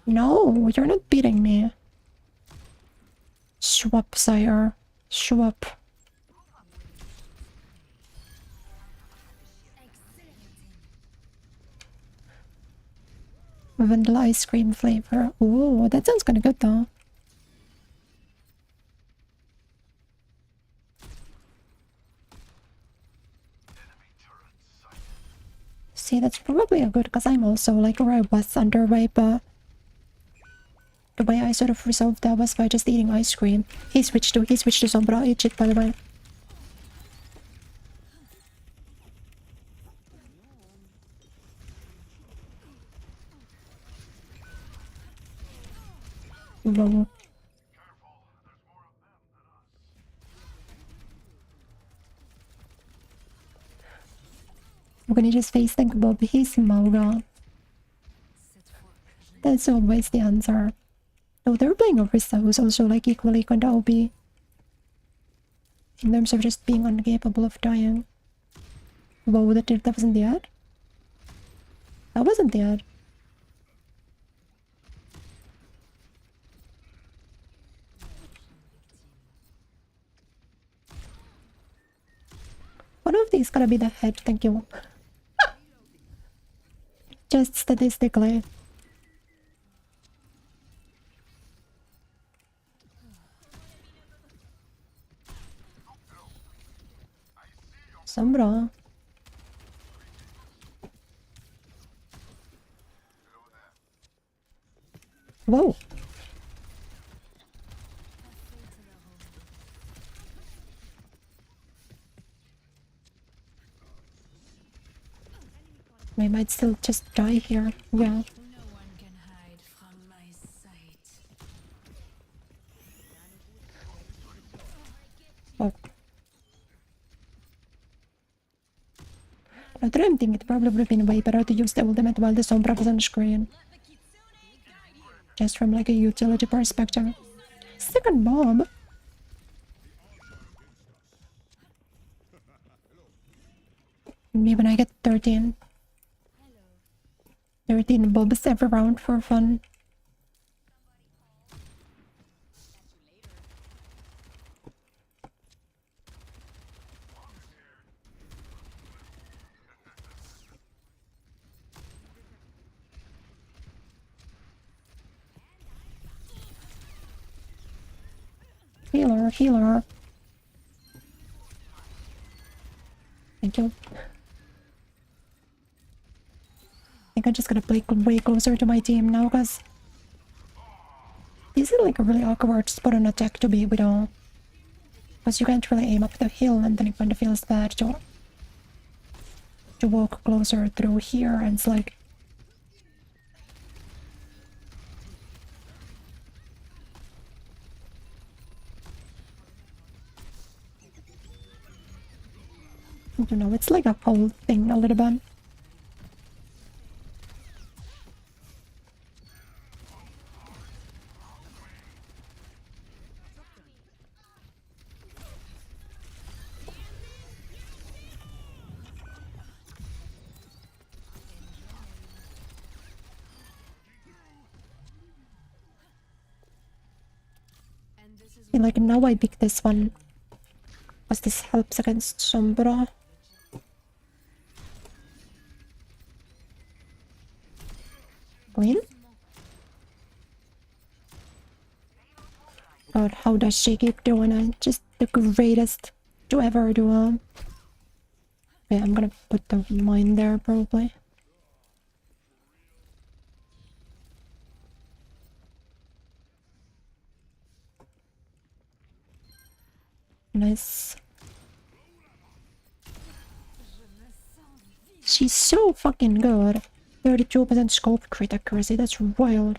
No, you're not beating me. Swap, sire. Swap. Vanilla ice cream flavor. Ooh, that sounds kinda good though. See, that's probably a good because I'm also like where I was underway, but the way I sort of resolved that was by just eating ice cream. He switched to Sombra. Eat it, by the way. Whoa. I'm gonna just face think Bob. He's Maura. That's always the answer. Oh, they're playing Orisa, who's also like equally kinda OP. In terms of just being incapable of dying. Whoa, that wasn't the ad? That wasn't the ad. One of these gotta be the head, thank you. Just statistically. Sombra. Whoa. We might still just die here. Yeah. No one can hide from my sight. Oh. Now that I'm thinking, it probably would have been way better to use the ultimate while the Sombra was on the screen. Just from like a utility perspective. Second bomb. Me when I get 13. 13 bobs every round for fun. Healer, healer. Thank you. I think I just gotta play way closer to my team now, because this is like a really awkward spot on attack to be with all. Because you can't really aim up the hill, and then it kind of feels bad to walk closer through here, and it's like... I don't know, it's like a whole thing a little bit. Like now I pick this one because this helps against Sombra. Clean? God, how does she keep doing it? Just the greatest to ever do it. Okay, I'm gonna put the mine there probably. Nice. She's so fucking good. 32% scope crit accuracy, that's wild.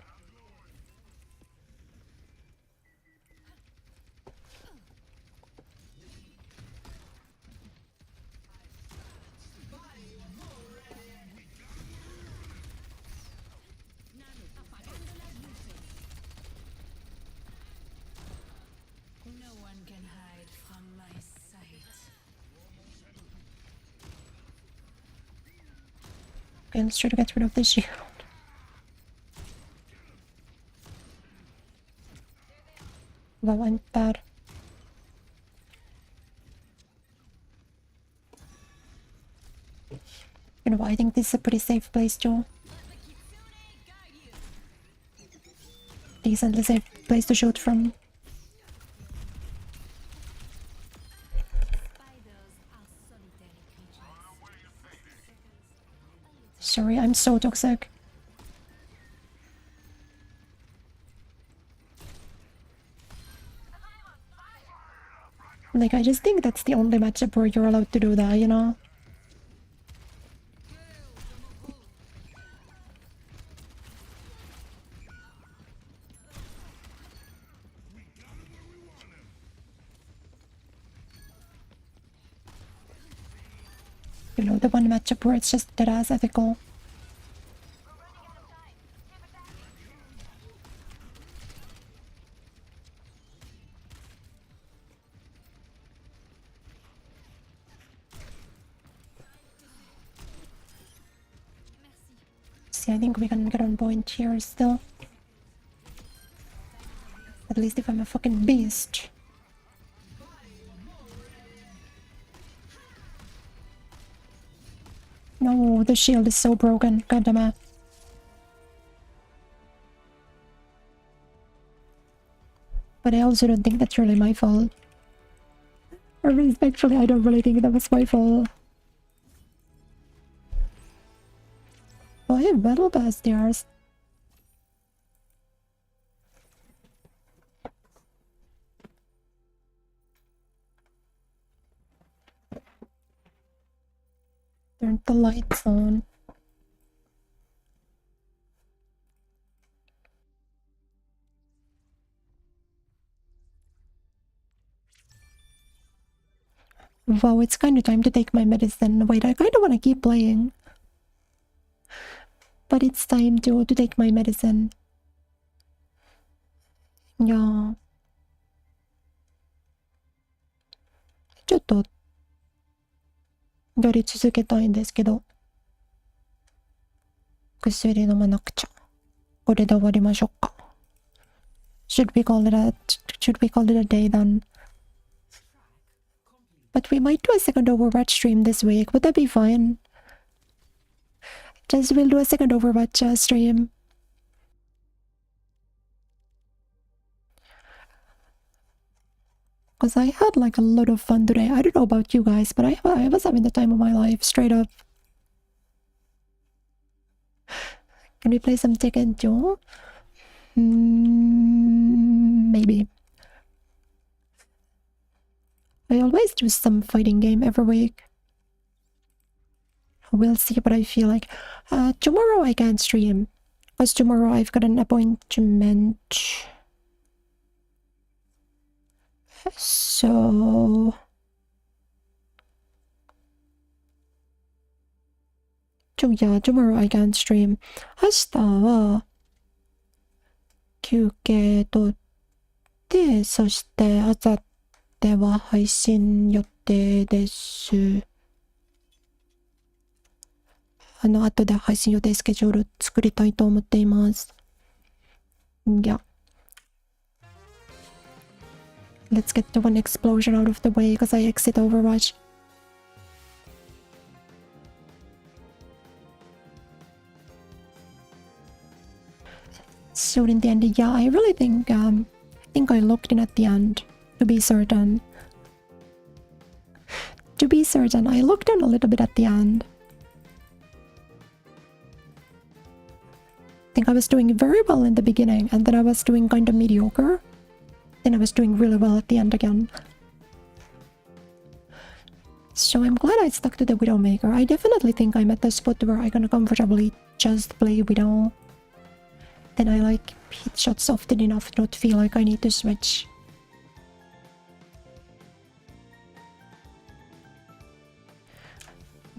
Okay, let's try to get rid of the shield. That went bad. You know what, I think this is a pretty safe place too. Decently safe place to shoot from. Sorry, I'm so toxic. Like, I just think that's the only matchup where you're allowed to do that, you know? You know, the one matchup where it's just dead-ass ethical. See, I think we can get on point here still. At least if I'm a fucking beast. No, the shield is so broken. God damn it. But I also don't think that's really my fault. Or respectfully, I don't really think that was my fault. Oh, I have battle pass stairs. Turn the lights on. Wow, it's kind of time to take my medicine. Wait, I kind of want to keep playing. But it's time to take my medicine. Yeah. ちょっとやり続けたいんですけど、薬飲まなくちゃ。これで終わりましょうか。Should we call it a day then? But we might do a second Overwatch stream this week. Would that be fine? Just we'll do a second Overwatch stream. Because I had like a lot of fun today. I don't know about you guys, but I was having the time of my life, straight up. Can we play some Tekken too? Maybe. I always do some fighting game every week. We'll see what I feel like. Tomorrow I can't stream. Because tomorrow I've got an appointment. So... yeah, tomorrow I can't stream. 明日は休憩取って、そして明後日は配信予定です。後で配信予定スケジュール作りたいと思っています。Yeah. Let's get the one explosion out of the way because I exit Overwatch. So in the end, yeah, I really think I looked in at the end to be certain. To be certain, I looked in a little bit at the end. I think I was doing very well in the beginning, and then I was doing kind of mediocre. Then I was doing really well at the end again. So I'm glad I stuck to the Widowmaker. I definitely think I'm at the spot where I can comfortably just play Widow. Then I like hit shots often enough to not feel like I need to switch.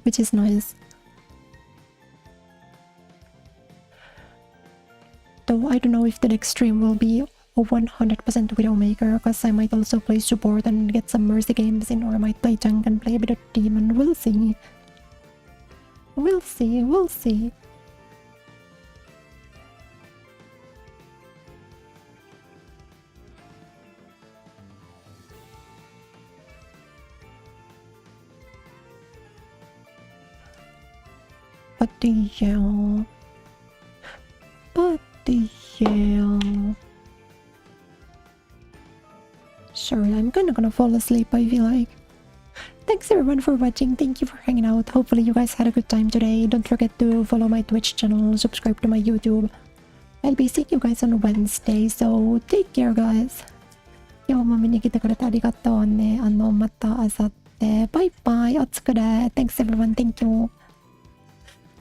Which is nice. Though I don't know if the next stream will be a 100% Widowmaker, because I might also play support and get some Mercy games in, or I might play tank and play a bit of demon. We'll see. We'll see, we'll see. But yeah. Sure, I'm kinda gonna fall asleep, I feel like. Thanks everyone for watching, thank you for hanging out. Hopefully you guys had a good time today. Don't forget to follow my Twitch channel, subscribe to my YouTube. I'll be seeing you guys on Wednesday, so take care guys. 今日も見に来てくれてありがとうね。また明後日。バイバイ。おつくれ。Thanks everyone. Thank you.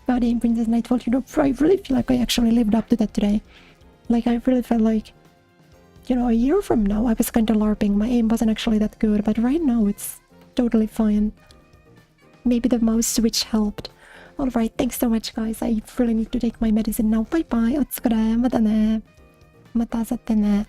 Guardian Princess Nightfall. You know, I really feel like I actually lived up to that today. Like, I really felt like, you know, a year from now, I was kind of LARPing. My aim wasn't actually that good, but right now it's totally fine. Maybe the mouse switch helped. Alright, thanks so much guys. I really need to take my medicine now. Bye bye. おつくれ。またね。また明後日ね。